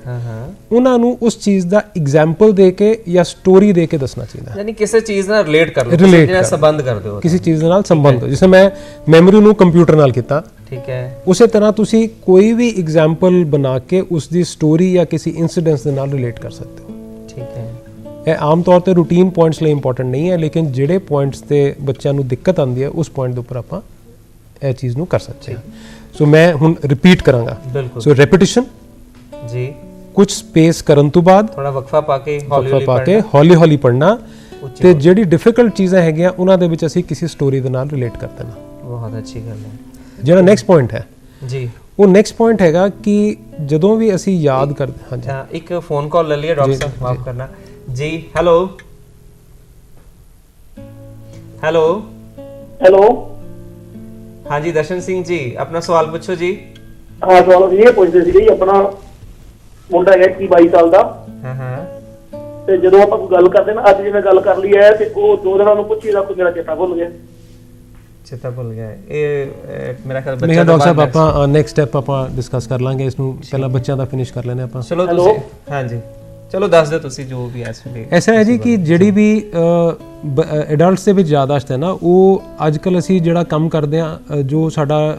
ਉਹਨਾਂ ਨੂੰ ਉਸ ਚੀਜ਼ ਦਾ ਐਗਜ਼ਾਮਪਲ ਦੇ ਕੇ ਜਾਂ ਸਟੋਰੀ ਦੇ ਕੇ ਦੱਸਣਾ ਚਾਹੀਦਾ। ਯਾਨੀ ਕਿਸੇ ਚੀਜ਼ ਨਾਲ ਰਿਲੇਟ ਕਰ ਲਓ, ਕਿਸੇ ਨਾਲ ਸੰਬੰਧ ਕਰ ਦਿਓ, ਕਿਸੇ ਚੀਜ਼ ਨਾਲ ਸੰਬੰਧ। ਜਿਵੇਂ ਮੈਂ ਮੈਮਰੀ ਨੂੰ ਕੰਪਿਊਟਰ ਨਾਲ ਕੀਤਾ, ਠੀਕ ਹੈ, ਉਸੇ ਤਰ੍ਹਾਂ ਤੁਸੀਂ ਕੋਈ ਵੀ ਐਗਜ਼ਾਮਪਲ ਬਣਾ ਕੇ ਉਸ ਦੀ ਸਟੋਰੀ ਜਾਂ ਕਿਸੇ ਇਨਸੀਡੈਂਸ ਦੇ ਨਾਲ ਰਿਲੇਟ ਕਰ ਸਕਦੇ ਹੋ। ਠੀਕ ਹੈ। ਇਹ ਆਮ ਤੌਰ ਤੇ ਰੂਟੀਨ ਪੁਆਇੰਟਸ ਲਈ ਇੰਪੋਰਟੈਂਟ ਨਹੀਂ ਹੈ, ਲੇਕਿਨ ਜਿਹੜੇ ਪੁਆਇੰਟਸ ਤੇ ਬੱਚਿਆਂ ਨੂੰ ਦਿੱਕਤ ਆਉਂਦੀ ਹੈ ਉਸ ਪੁਆਇੰਟ ਦੇ ਉੱਪਰ ਆਪਾਂ ਇਹ ਚੀਜ਼ ਨੂੰ ਕਰ ਸਕਦੇ ਹਾਂ। ਸੋ ਮੈਂ ਹੁਣ ਰਿਪੀਟ ਕਰਾਂਗਾ। ਸੋ ਰੈਪੀਟੀਸ਼ਨ ਜੀ, ਕੁਝ ਸਪੇਸ ਕਰਨ ਤੋਂ ਬਾਅਦ ਥੋੜਾ ਵਕਫਾ ਪਾ ਕੇ ਹੌਲੀ ਪੜਨਾ ਤੇ ਜਿਹੜੀ ਡਿਫਿਕਲਟ ਚੀਜ਼ਾਂ ਹੈਗੀਆਂ ਉਹਨਾਂ ਦੇ ਵਿੱਚ ਅਸੀਂ ਕਿਸੇ ਸਟੋਰੀ ਦੇ ਨਾਲ ਰਿਲੇਟ ਕਰ ਦੇਣਾ। ਬਹੁਤ ਅੱਛੀ ਗੱਲ ਹੈ। ਜਿਹੜਾ ਨੈਕਸਟ ਪੁਆਇੰਟ ਹੈ ਜੀ, ਉਹ ਨੈਕਸਟ ਪੁਆਇੰਟ ਹੈਗਾ ਕਿ ਜਦੋਂ ਵੀ ਅਸੀਂ ਯਾਦ ਕਰਦੇ ਹਾਂ। ਹਾਂਜੀ, ਇੱਕ ਫੋਨ ਕਾਲ ਲੈ ਲਈਏ ਡਾਕਟਰ ਸਾਹਿਬ, ਮਾਫ ਕਰਨਾ ਜੀ। ਹੈਲੋ। ਹਾਂਜੀ ਦਰਸ਼ਨ ਸਿੰਘ ਜੀ, ਆਪਣਾ ਸਵਾਲ ਪੁੱਛੋ ਜੀ। ਹਾਂ, ਸਵਾਲ ਇਹ ਪੁੱਛਦੇ ਸੀ ਜੀ, ਆਪਣਾ ਮੁੰਡਾ ਹੈਗਾ 22 ਸਾਲ ਦਾ। ਤੇ ਜਦੋਂ ਆਪਾਂ ਕੋਈ ਗੱਲ ਕਰਦੇ ਨਾ, ਅੱਜ ਜਿਵੇਂ ਗੱਲ ਕਰ ਲਈ ਹੈ ਤੇ ਉਹ 2 ਦਿਨਾਂ ਨੂੰ ਪੁੱਛੀ ਦਾ ਕੋਈ ਮੇਰਾ ਚੇਤਾ ਭੁੱਲ ਗਿਆ। ਇਹ ਮੇਰਾ ਖਿਆਲ ਬੱਚਾ ਡਾਕਟਰ ਸਾਹਿਬ ਆਪਾਂ ਨੈਕਸਟ ਸਟੈਪ ਆਪਾਂ ਡਿਸਕਸ ਕਰ ਲਾਂਗੇ, ਇਸ ਨੂੰ ਪਹਿਲਾਂ ਬੱਚਿਆਂ ਦਾ ਫਿਨਿਸ਼ ਕਰ ਲੈਣੇ ਆਪਾਂ। ਚਲੋ ਤੁਸੀਂ ਹਾਂਜੀ ਚਲੋ ਦੱਸ ਦਿਓ ਤੁਸੀਂ ਜੋ ਵੀ ਐਸਾ ਹੈ ਜੀ ਕਿ ਜਿਹੜੀ ਵੀ ਐਡਲਟਸ ਦੇ ਵਿੱਚ ਯਾਦਾਸ਼ਤ ਹੈ ਨਾ, ਉਹ ਅੱਜ ਕੱਲ੍ਹ ਅਸੀਂ ਜਿਹੜਾ ਕੰਮ ਕਰਦੇ ਹਾਂ, ਜੋ ਸਾਡਾ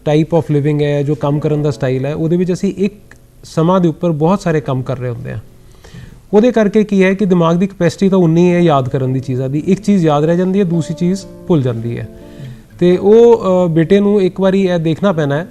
ਟਾਈਪ ਆਫ ਲਿਵਿੰਗ ਹੈ, ਜੋ ਕੰਮ ਕਰਨ ਦਾ ਸਟਾਈਲ ਹੈ, ਉਹਦੇ ਵਿੱਚ ਅਸੀਂ ਇੱਕ ਸਮਾਂ ਦੇ ਉੱਪਰ ਬਹੁਤ ਸਾਰੇ ਕੰਮ ਕਰ ਰਹੇ ਹੁੰਦੇ ਹਾਂ। ਉਹਦੇ ਕਰਕੇ ਕੀ ਹੈ ਕਿ ਦਿਮਾਗ ਦੀ ਕੈਪੈਸਿਟੀ ਤਾਂ ਉਨੀ ਹੈ ਯਾਦ ਕਰਨ ਦੀ ਚੀਜ਼ਾਂ ਦੀ, ਇੱਕ ਚੀਜ਼ ਯਾਦ ਰਹਿ ਜਾਂਦੀ ਹੈ, ਦੂਸਰੀ ਚੀਜ਼ ਭੁੱਲ ਜਾਂਦੀ ਹੈ। ਤੇ ਉਹ ਬੇਟੇ ਨੂੰ ਇੱਕ ਵਾਰੀ ਇਹ ਦੇਖਣਾ ਪੈਣਾ ਹੈ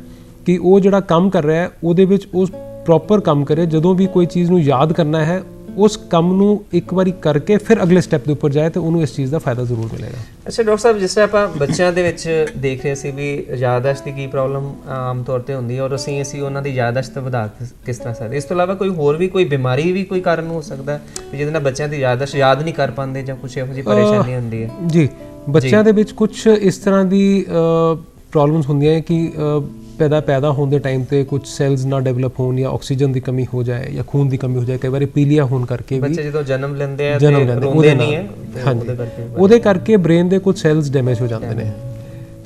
ਕਿ ਉਹ ਜਿਹੜਾ ਕੰਮ ਕਰ ਰਿਹਾ ਹੈ ਉਹਦੇ ਵਿੱਚ ਉਸ ਪ੍ਰੋਪਰ ਕੰਮ ਕਰੇ। ਜਦੋਂ ਵੀ ਕੋਈ ਚੀਜ਼ ਨੂੰ ਯਾਦ ਕਰਨਾ ਹੈ ਉਸ ਕੰਮ ਨੂੰ ਇੱਕ ਵਾਰੀ ਕਰਕੇ ਫਿਰ ਅਗਲੇ ਸਟੈਪ ਦੇ ਉੱਪਰ ਜਾਏ ਤੇ ਉਹਨੂੰ ਇਸ ਚੀਜ਼ ਦਾ ਫਾਇਦਾ ਜ਼ਰੂਰ ਮਿਲੇਗਾ। ਅੱਛਾ ਡਾਕਟਰ ਸਾਹਿਬ, ਜਿਸ ਤਰ੍ਹਾਂ ਆਪਾਂ ਬੱਚਿਆਂ ਦੇ ਵਿੱਚ ਦੇਖ ਰਹੇ ਸੀ ਵੀ ਯਾਦਦਾਸ਼ਤ ਦੀ ਕੀ ਪ੍ਰੋਬਲਮ ਆਮ ਤੌਰ ਤੇ ਹੁੰਦੀ ਹੈ ਔਰ ਅਸੀਂ ਉਹਨਾਂ ਦੀ ਯਾਦਦਾਸ਼ਤ ਵਧਾ ਕਿਸ ਤਰ੍ਹਾਂ ਸਕਦੇ, ਇਸ ਤੋਂ ਇਲਾਵਾ ਕੋਈ ਹੋਰ ਵੀ ਕੋਈ ਬਿਮਾਰੀ ਵੀ ਕੋਈ ਕਾਰਨ ਹੋ ਸਕਦਾ ਵੀ ਜਿਹਦੇ ਨਾਲ ਬੱਚਿਆਂ ਦੀ ਯਾਦਦਾਸ਼ਤ ਯਾਦ ਨਹੀਂ ਕਰ ਪਾਉਂਦੇ ਜਾਂ ਕੁਝ ਇਹੋ ਜਿਹੀ ਪਰੇਸ਼ਾਨੀ ਹੁੰਦੀ ਹੈ? ਜੀ, ਬੱਚਿਆਂ ਦੇ ਵਿੱਚ ਕੁਝ ਇਸ ਤਰ੍ਹਾਂ ਦੀ ਪ੍ਰੋਬਲਮਸ ਹੁੰਦੀਆਂ ਕਿ ਪੈਦਾ ਹੋਣ ਦੇ ਟਾਈਮ ਤੇ ਕੁਝ ਸੈਲਸ ਨਾ ਡਿਵੈਲਪ ਹੋਣ ਜਾਂ ਆਕਸੀਜਨ ਦੀ ਕਮੀ ਹੋ ਜਾਏ ਜਾਂ ਖੂਨ ਦੀ ਕਮੀ ਹੋ ਜਾਏ, ਕਈ ਵਾਰੀ ਪੀਲੀਆ ਹੋਣ ਕਰਕੇ ਵੀ ਬੱਚੇ ਜਦੋਂ ਜਨਮ ਲੈਂਦੇ ਆ ਤੇ ਰੋਂਦੇ ਨਹੀਂ ਹੈ, ਉਹਦੇ ਕਰਕੇ ਬ੍ਰੇਨ ਦੇ ਕੁਝ ਸੈਲਸ ਡੈਮੇਜ ਹੋ ਜਾਂਦੇ ਨੇ।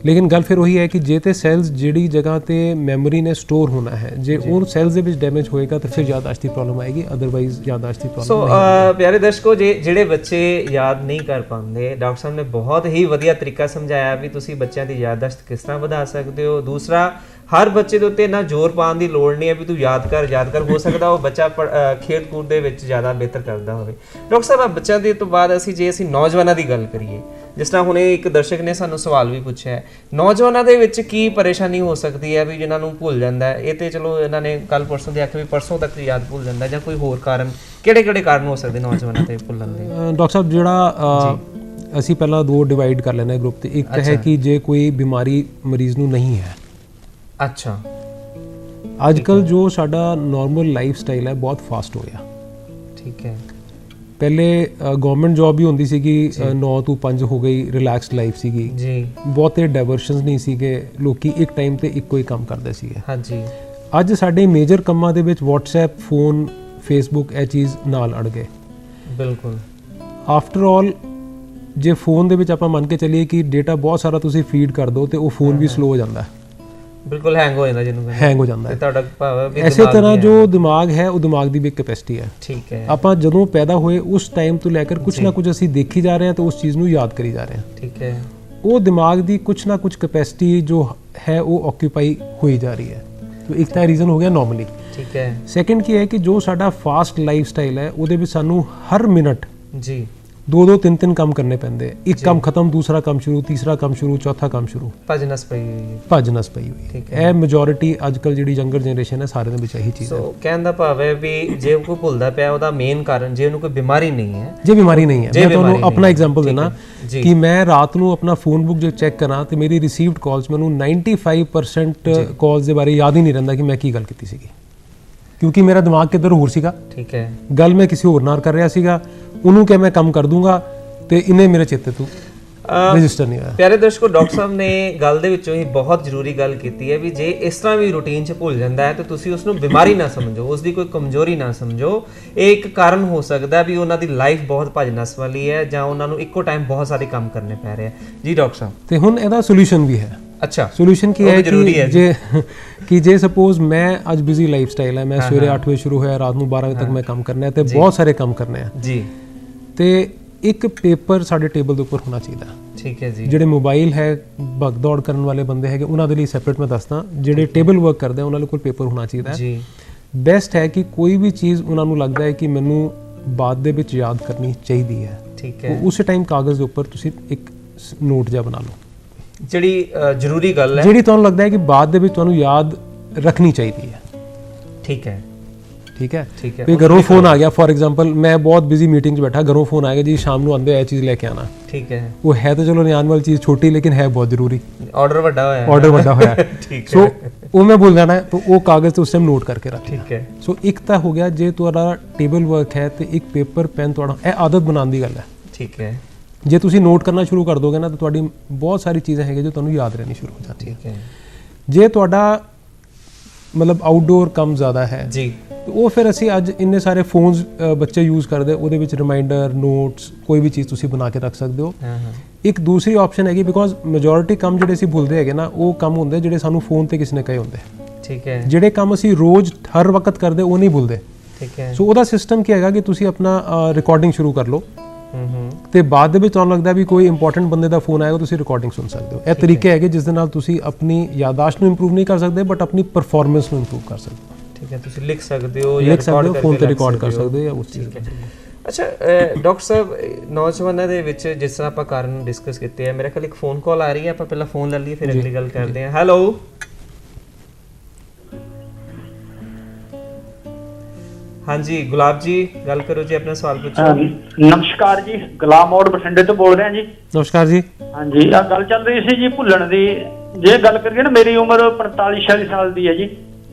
ਲੇਕਿਨ ਗੱਲ ਫਿਰ ਉਹੀ ਹੈ ਕਿ ਜੇ ਤੇ ਸੈਲਸ ਜਿਹੜੀ ਜਗ੍ਹਾ ਤੇ ਮੈਮਰੀ ਨੇ ਸਟੋਰ ਹੋਣਾ ਹੈ, ਜੇ ਉਹ ਸੈਲਸ ਦੇ ਵਿੱਚ ਡੈਮੇਜ ਹੋਏਗਾ ਤਾਂ ਫਿਰ ਯਾਦਦਾਸ਼ਤ ਦੀ ਪ੍ਰੋਬਲਮ ਆਏਗੀ, ਅਦਰਵਾਈਜ਼ ਯਾਦਦਾਸ਼ਤ ਦੀ ਪ੍ਰੋਬਲਮ ਨਹੀਂ। ਸੋ ਪਿਆਰੇ ਦਰਸ਼ਕੋ, ਜਿਹੜੇ ਬੱਚੇ ਯਾਦ ਨਹੀਂ ਕਰ ਪਾਉਂਦੇ, ਡਾਕਟਰ ਸਾਹਿਬ ਨੇ ਬਹੁਤ ਹੀ ਵਧੀਆ ਤਰੀਕਾ ਸਮਝਾਇਆ ਵੀ ਤੁਸੀਂ ਬੱਚਿਆਂ ਦੀ ਯਾਦਦਾਸ਼ਤ ਕਿਸ ਤਰ੍ਹਾਂ ਵਧਾ ਸਕਦੇ ਹੋ। ਦੂਸਰਾ, ਹਰ ਬੱਚੇ ਦੇ ਉੱਤੇ ਨਾ ਜ਼ੋਰ ਪਾਉਣ ਦੀ ਲੋੜ ਨਹੀਂ ਹੈ ਵੀ ਤੂੰ ਯਾਦ ਕਰ, ਹੋ ਸਕਦਾ ਉਹ ਬੱਚਾ ਖੇਡ ਕੂਦ ਦੇ ਵਿੱਚ ਜ਼ਿਆਦਾ ਬਿਹਤਰ ਕਰਦਾ ਹੋਵੇ। ਡਾਕਟਰ ਸਾਹਿਬ, ਬੱਚਿਆਂ ਦੇ ਤੋਂ ਬਾਅਦ ਜੇ ਅਸੀਂ ਨੌਜਵਾਨਾਂ ਦੀ ਗੱਲ ਕਰੀਏ, ਜਿਸ ਤਰ੍ਹਾਂ ਹੁਣੇ ਇੱਕ ਦਰਸ਼ਕ ਨੇ ਸਾਨੂੰ ਸਵਾਲ ਵੀ ਪੁੱਛਿਆ ਹੈ, ਨੌਜਵਾਨਾਂ ਦੇ ਵਿੱਚ ਕੀ ਪਰੇਸ਼ਾਨੀ ਹੋ ਸਕਦੀ ਹੈ ਵੀ ਜਿਨ੍ਹਾਂ ਨੂੰ ਭੁੱਲ ਜਾਂਦਾ ਹੈ? ਇਹ ਤੇ ਚਲੋ ਇਹਨਾਂ ਨੇ ਕੱਲ ਪਰਸੋਂ ਦੇ ਆਖੇ ਵੀ ਪਰਸੋਂ ਤੱਕ ਯਾਦ ਭੁੱਲ ਜਾਂਦਾ, ਜਾਂ ਕੋਈ ਹੋਰ ਕਾਰਨ, ਕਿਹੜੇ ਕਾਰਨ ਹੋ ਸਕਦੇ ਨੌਜਵਾਨਾਂ ਤੇ ਭੁੱਲਣ ਦੇ? ਡਾਕਟਰ ਸਾਹਿਬ, ਜਿਹੜਾ ਅਸੀਂ ਪਹਿਲਾਂ ਦੋ ਡਿਵਾਈਡ ਕਰ ਲੈਣਾ ਗਰੁੱਪ ਤੇ, ਇੱਕ ਹੈ ਕਿ ਜੇ ਕੋਈ ਬਿਮਾਰੀ ਮਰੀਜ਼ ਨੂੰ ਨਹੀਂ ਹੈ। ਅੱਛਾ, ਅੱਜ ਕੱਲ ਜੋ ਸਾਡਾ ਨਾਰਮਲ ਲਾਈਫ ਸਟਾਈਲ ਹੈ ਬਹੁਤ ਫਾਸਟ ਹੋ ਗਿਆ। ਠੀਕ ਹੈ, ਪਹਿਲੇ ਗਵਰਨਮੈਂਟ ਜੌਬ ਵੀ ਹੁੰਦੀ ਸੀਗੀ, 9 ਤੋਂ 5 ਹੋ ਗਈ, ਰਿਲੈਕਸਡ ਲਾਈਫ ਸੀਗੀ ਜੀ, ਬਹੁਤੇ ਡਾਇਵਰਸ਼ਨਸ ਨਹੀਂ ਸੀਗੇ, ਲੋਕੀ ਇੱਕ ਟਾਈਮ ਤੇ ਇੱਕੋ ਹੀ ਕੰਮ ਕਰਦੇ ਸੀਗੇ। ਹਾਂਜੀ, ਅੱਜ ਸਾਡੇ ਮੇਜਰ ਕੰਮਾਂ ਦੇ ਵਿੱਚ WhatsApp, ਫੋਨ, Facebook ਇਹ ਚੀਜ਼ ਨਾਲ ਅੜ ਗਏ। ਬਿਲਕੁਲ, ਆਫਟਰ ਆਲ ਜੇ ਫੋਨ ਦੇ ਵਿੱਚ ਆਪਾਂ ਮੰਨ ਕੇ ਚੱਲੀਏ ਕਿ ਡੇਟਾ ਬਹੁਤ ਸਾਰਾ ਤੁਸੀਂ ਫੀਡ ਕਰ ਦਿਓ ਤੇ ਉਹ ਫੋਨ ਵੀ ਸਲੋ ਹੋ ਜਾਂਦਾ ਹੈ, ਬਿਲਕੁਲ ਹੈਂਗ ਹੋ ਜਾਂਦਾ, ਜਿਹਨੂੰ ਹੈਂਗ ਹੋ ਜਾਂਦਾ ਹੈ। ਤੁਹਾਡਾ ਭਾਵ ਹੈ ਵੀ ਇਸੇ ਤਰ੍ਹਾਂ ਜੋ ਦਿਮਾਗ ਹੈ ਉਹ ਦਿਮਾਗ ਦੀ ਵੀ ਇੱਕ ਕੈਪੈਸਿਟੀ ਹੈ। ਠੀਕ ਹੈ, ਆਪਾਂ ਜਦੋਂ ਪੈਦਾ ਹੋਏ ਉਸ ਟਾਈਮ ਤੋਂ ਲੈ ਕੇ ਕੁਝ ਨਾ ਕੁਝ ਅਸੀਂ ਦੇਖੀ ਜਾ ਰਹੇ ਹਾਂ ਤੇ ਉਸ ਚੀਜ਼ ਨੂੰ ਯਾਦ ਕਰੀ ਜਾ ਰਹੇ ਹਾਂ। ਠੀਕ ਹੈ, ਉਹ ਦਿਮਾਗ ਦੀ ਕੁਝ ਨਾ ਕੁਝ ਕੈਪੈਸਿਟੀ ਜੋ ਹੈ ਉਹ ਆਕਿਊਪਾਈ ਹੋਈ ਜਾ ਰਹੀ ਹੈ। तो एक ਤਾਂ ਰੀਜ਼ਨ ਹੋ ਗਿਆ ਨਾਰਮਲੀ। ਠੀਕ ਹੈ, ਸੈਕੰਡ ਕੀ ਹੈ ਕਿ ਜੋ ਸਾਡਾ ਫਾਸਟ ਲਾਈਫ ਸਟਾਈਲ ਹੈ ਉਹਦੇ ਵਿੱਚ ਸਾਨੂੰ ਹਰ ਮਿੰਟ ਜੀ 2-2 3-3 ਕੰਮ ਕਰਨੇ ਪੈਂਦੇ, ਇੱਕ ਕੰਮ ਖਤਮ, ਦੂਸਰਾ ਕੰਮ ਸ਼ੁਰੂ, ਤੀਸਰਾ ਕੰਮ ਸ਼ੁਰੂ, ਚੌਥਾ ਕੰਮ ਸ਼ੁਰੂ, ਭੱਜਨਸ ਪਈ ਹੋਈ ਹੈ। ਇਹ ਮੈਜੋਰਿਟੀ ਅੱਜਕੱਲ ਜਿਹੜੀ ਯੰਗਰ ਜਨਰੇਸ਼ਨ ਹੈ ਸਾਰੇ ਦੇ ਵਿੱਚ ਇਹੀ ਚੀਜ਼ ਹੈ। ਸੋ ਕਹਿਣ ਦਾ ਭਾਵ ਹੈ ਵੀ ਜੇ ਕੋਈ ਭੁੱਲਦਾ ਪਿਆ ਉਹਦਾ ਮੇਨ ਕਾਰਨ, ਜੇ ਉਹਨੂੰ ਕੋਈ ਬਿਮਾਰੀ ਨਹੀਂ ਹੈ, ਮੈਂ ਤੁਹਾਨੂੰ ਆਪਣਾ ਐਗਜ਼ਾਮਪਲ ਦੇਣਾ ਕਿ ਮੈਂ ਰਾਤ ਨੂੰ ਆਪਣਾ ਫੋਨ ਬੁੱਕ ਜੇ ਚੈੱਕ ਕਰਾਂ ਤੇ ਮੇਰੀ ਰਿਸੀਵਡ ਕਾਲਸ ਮੈਨੂੰ 95% ਕਾਲਸ ਦੇ ਬਾਰੇ ਯਾਦ ਹੀ ਨਹੀਂ ਰਹਿੰਦਾ ਕਿ ਮੈਂ ਕੀ ਗੱਲ ਕੀਤੀ ਸੀਗੀ, ਕਿਉਂਕਿ ਮੇਰਾ ਦਿਮਾਗ ਕਿੱਧਰ ਹੋਰ ਸੀਗਾ। ਠੀਕ ਹੈ, ਗੱਲ ਮੈਂ ਕਿਸੇ ਹੋਰ ਨਾਲ ਕਰ ਰਿਹਾ ਸੀਗਾ, ਉਹਨੂੰ ਕਿ ਮੈਂ ਕੰਮ ਕਰ ਦੂੰਗਾ ਤੇ ਇਹਨੇ ਮੇਰੇ ਚੇਤੇ ਤੋਂ ਰਜਿਸਟਰ ਨਹੀਂ ਹੋਇਆ। ਪਿਆਰੇ ਦਰਸ਼ਕੋ, ਡਾਕਟਰ ਸਾਹਿਬ ਨੇ ਗੱਲ ਦੇ ਵਿੱਚੋਂ ਹੀ ਬਹੁਤ ਜ਼ਰੂਰੀ ਗੱਲ ਕੀਤੀ ਹੈ ਵੀ ਜੇ ਇਸ ਤਰ੍ਹਾਂ ਵੀ ਰੂਟੀਨ 'ਚ ਭੁੱਲ ਜਾਂਦਾ ਹੈ ਤਾਂ ਤੁਸੀਂ ਉਸ ਨੂੰ ਬਿਮਾਰੀ ਨਾ ਸਮਝੋ, ਉਸ ਦੀ ਕੋਈ ਕਮਜ਼ੋਰੀ ਨਾ ਸਮਝੋ। ਇਹ ਇੱਕ ਕਾਰਨ ਹੋ ਸਕਦਾ ਵੀ ਉਹਨਾਂ ਦੀ ਲਾਈਫ ਬਹੁਤ ਭੱਜ ਨੱਸ ਵਾਲੀ ਹੈ ਜਾਂ ਉਹਨਾਂ ਨੂੰ ਇੱਕੋ ਟਾਈਮ ਬਹੁਤ ਸਾਰੇ ਕੰਮ ਕਰਨੇ ਪੈ ਰਹੇ ਆ। ਜੀ ਡਾਕਟਰ ਸਾਹਿਬ, ਤੇ ਹੁਣ ਇਹਦਾ ਸੋਲੂਸ਼ਨ ਵੀ ਹੈ। ਅੱਛਾ, ਸੋਲੂਸ਼ਨ ਕੀ ਹੈ ਕਿ ਜੇ ਸਪੋਜ਼ ਮੈਂ ਅੱਜ ਬਿਜ਼ੀ ਲਾਈਫ ਸਟਾਈਲ ਹੈ, ਮੈਂ ਸਵੇਰੇ 8 ਵਜੇ ਸ਼ੁਰੂ ਹੋਇਆ, ਰਾਤ ਨੂੰ 12 ਵਜੇ ਤੱਕ ਮੈਂ ਕੰਮ ਕਰਨਾ ਹੈ ਤੇ ਬਹੁਤ ਸਾਰੇ ਕੰਮ ਕਰਨੇ ਆ ਜੀ, ਤੇ ਇੱਕ ਪੇਪਰ ਸਾਡੇ ਟੇਬਲ ਦੇ ਉੱਪਰ ਹੋਣਾ ਚਾਹੀਦਾ। ਠੀਕ ਹੈ ਜੀ, ਜਿਹੜੇ ਮੋਬਾਈਲ ਹੈ ਭਗ ਦੌੜ ਕਰਨ ਵਾਲੇ ਬੰਦੇ ਹੈਗੇ ਉਹਨਾਂ ਦੇ ਲਈ ਸੈਪਰੇਟ ਮੈਂ ਦੱਸਦਾ, ਜਿਹੜੇ ਟੇਬਲ ਵਰਕ ਕਰਦੇ ਆ ਉਹਨਾਂ ਕੋਲ ਪੇਪਰ ਹੋਣਾ ਚਾਹੀਦਾ ਜੀ। ਬੈਸਟ ਹੈ ਕਿ ਕੋਈ ਵੀ ਚੀਜ਼ ਉਹਨਾਂ ਨੂੰ ਲੱਗਦਾ ਹੈ ਕਿ ਮੈਨੂੰ ਬਾਅਦ ਦੇ ਵਿੱਚ ਯਾਦ ਕਰਨੀ ਚਾਹੀਦੀ ਹੈ, ਠੀਕ ਹੈ, ਉਸੇ ਟਾਈਮ ਕਾਗਜ਼ ਦੇ ਉੱਪਰ ਤੁਸੀਂ ਇੱਕ ਨੋਟ ਜਿਹਾ ਬਣਾ ਲਓ, ਜਿਹੜੀ ਜ਼ਰੂਰੀ ਗੱਲ ਹੈ, ਜਿਹੜੀ ਤੁਹਾਨੂੰ ਲੱਗਦਾ ਹੈ ਕਿ ਬਾਅਦ ਦੇ ਵਿੱਚ ਤੁਹਾਨੂੰ ਯਾਦ ਰੱਖਣੀ ਚਾਹੀਦੀ ਹੈ। ਠੀਕ ਹੈ, ਠੀਕ ਹੈ, ਵੀ ਘਰੋਂ ਫੋਨ ਆ ਗਿਆ, ਫੋਰ ਐਗਜ਼ਾਮਪਲ ਮੈਂ ਬਹੁਤ ਬਿਜ਼ੀ ਮੀਟਿੰਗ 'ਚ ਬੈਠਾ, ਘਰੋਂ ਫੋਨ ਆਏਗਾ ਜੀ ਸ਼ਾਮ ਨੂੰ ਆਉਂਦੇ ਇਹ ਚੀਜ਼ ਲੈ ਕੇ ਆਣਾ। ਠੀਕ ਹੈ, ਉਹ ਹੈ ਤਾਂ ਚਲੋ ਨਿਆਣ ਵਾਲੀ ਚੀਜ਼ ਛੋਟੀ ਲੇਕਿਨ ਹੈ ਬਹੁਤ ਜ਼ਰੂਰੀ, ਆਰਡਰ ਵੱਡਾ ਹੋਇਆ ਠੀਕ ਹੈ, ਸੋ ਉਹ ਮੈਂ ਭੁੱਲ ਜਾਣਾ ਤਾਂ ਉਹ ਕਾਗਜ਼ ਤੇ ਉਸ ਟਾਈਮ ਨੋਟ ਕਰਕੇ ਰੱਖ। ਠੀਕ ਹੈ, ਸੋ ਇੱਕ ਤਾਂ ਹੋ ਗਿਆ ਜੇ ਤੁਹਾਡਾ ਟੇਬਲ ਵਰਕ ਹੈ ਤੇ ਇੱਕ ਪੇਪਰ ਪੈਨ ਤੁਹਾਡਾ, ਇਹ ਆਦਤ ਬਣਾਉਣ ਦੀ ਗੱਲ ਹੈ। ਠੀਕ ਹੈ, ਜੇ ਤੁਸੀਂ ਨੋਟ ਕਰਨਾ ਸ਼ੁਰੂ ਕਰ ਦੋਗੇ ਨਾ ਤਾਂ ਤੁਹਾਡੀ ਬਹੁਤ ਸਾਰੀ ਚੀਜ਼ਾਂ ਹੈਗੀਆਂ ਜੋ ਤੁਹਾਨੂੰ ਯਾਦ ਰਹਿਣੀ ਸ਼ੁਰੂ ਹੋ ਜਾਂਦੀਆਂ। ਠੀਕ ਹੈ, ਜੇ ਤੁਹਾਡਾ ਮਤਲਬ ਆਊਟਡੋਰ ਕੰਮ ਜ਼ਿਆਦਾ ਹੈ ਜੀ, ਉਹ ਫਿਰ ਅਸੀਂ ਅੱਜ ਇੰਨੇ ਸਾਰੇ ਫੋਨਸ ਬੱਚੇ ਯੂਜ਼ ਕਰਦੇ, ਉਹਦੇ ਵਿੱਚ ਰਿਮਾਈਂਡਰ, ਨੋਟਸ, ਕੋਈ ਵੀ ਚੀਜ਼ ਤੁਸੀਂ ਬਣਾ ਕੇ ਰੱਖ ਸਕਦੇ ਹੋ। ਇੱਕ ਦੂਸਰੀ ਆਪਸ਼ਨ ਹੈਗੀ, ਬਿਕੋਜ਼ ਮੈਜੋਰਿਟੀ ਕੰਮ ਜਿਹੜੇ ਅਸੀਂ ਭੁੱਲਦੇ ਹੈਗੇ ਨਾ ਉਹ ਕੰਮ ਹੁੰਦੇ ਜਿਹੜੇ ਸਾਨੂੰ ਫੋਨ ਤੇ ਕਿਸੇ ਨੇ ਕਹੇ ਹੁੰਦੇ। ਠੀਕ ਹੈ, ਜਿਹੜੇ ਕੰਮ ਅਸੀਂ ਰੋਜ਼ ਹਰ ਵਕਤ ਕਰਦੇ ਉਹ ਨਹੀਂ ਭੁੱਲਦੇ। ਠੀਕ ਹੈ, ਸੋ ਉਹਦਾ ਸਿਸਟਮ ਕੀ ਹੈਗਾ ਕਿ ਤੁਸੀਂ ਆਪਣਾ ਰਿਕਾਰਡਿੰਗ ਸ਼ੁਰੂ ਕਰ ਲਓ ਤੇ ਬਾਅਦ ਦੇ ਵਿੱਚ ਤੁਹਾਨੂੰ ਲੱਗਦਾ ਵੀ ਕੋਈ ਇੰਪੋਰਟੈਂਟ ਬੰਦੇ ਦਾ ਫੋਨ ਆਏਗਾ, ਤੁਸੀਂ ਰਿਕਾਰਡਿੰਗ ਸੁਣ ਸਕਦੇ ਹੋ। ਇਹ ਤਰੀਕੇ ਹੈਗੇ ਜਿਸ ਦੇ ਨਾਲ ਤੁਸੀਂ ਆਪਣੀ ਯਾਦਾਸ਼ਤ ਨੂੰ ਇੰਪਰੂਵ ਨਹੀਂ ਕਰ ਸਕਦੇ ਬਟ ਆਪਣੀ ਪਰਫਾਰਮੈਂਸ ਨੂੰ ਇੰਪਰੂਵ ਕਰ ਸਕਦੇ ਹੋ। ਠੀਕ ਹੈ, ਤੁਸੀਂ ਲਿਖ ਸਕਦੇ ਹੋ ਜਾਂ ਰਿਕਾਰਡ ਕਰਕੇ ਫੋਨ ਤੇ ਰਿਕਾਰਡ ਕਰ ਸਕਦੇ ਹੋ ਜਾਂ ਉਸ ਚੀਜ਼। ਅੱਛਾ ਡਾਕਟਰ ਸਾਹਿਬ, ਨੌਜਵਾਨਾਂ ਦੇ ਵਿੱਚ ਜਿਸ ਤਰ੍ਹਾਂ ਆਪਾਂ ਕਾਰਨ ਡਿਸਕਸ ਕੀਤੇ ਆ, ਮੇਰੇ ਖਿਆਲ ਇੱਕ ਫੋਨ ਕਾਲ ਆ ਰਹੀ ਹੈ, ਆਪਾਂ ਪਹਿਲਾਂ ਫੋਨ ਲੈ ਲਈਏ ਫਿਰ ਅਗਲੀ ਗੱਲ ਕਰਦੇ ਹਾਂ। ਹੈਲੋ ਹਾਂਜੀ ਗੁਲਾਬ ਜੀ ਗੱਲ ਕਰੋ ਜੀ, ਆਪਣਾ ਸਵਾਲ ਪੁੱਛੋ। ਨਮਸਕਾਰ ਜੀ, ਗੁਲਾਮ ਮੋੜ ਬਠਿੰਡੇ ਤੋਂ ਬੋਲ ਰਿਹਾ ਜੀ। ਨਮਸਕਾਰ ਜੀ। ਹਾਂਜੀ, ਆ ਗੱਲ ਚੱਲ ਰਹੀ ਸੀ ਜੀ ਭੁੱਲਣ ਦੀ। ਜੇ ਗੱਲ ਕਰੀਏ ਨਾ, ਮੇਰੀ ਉਮਰ 45-46 ਸਾਲ ਦੀ ਹੈ ਜੀ,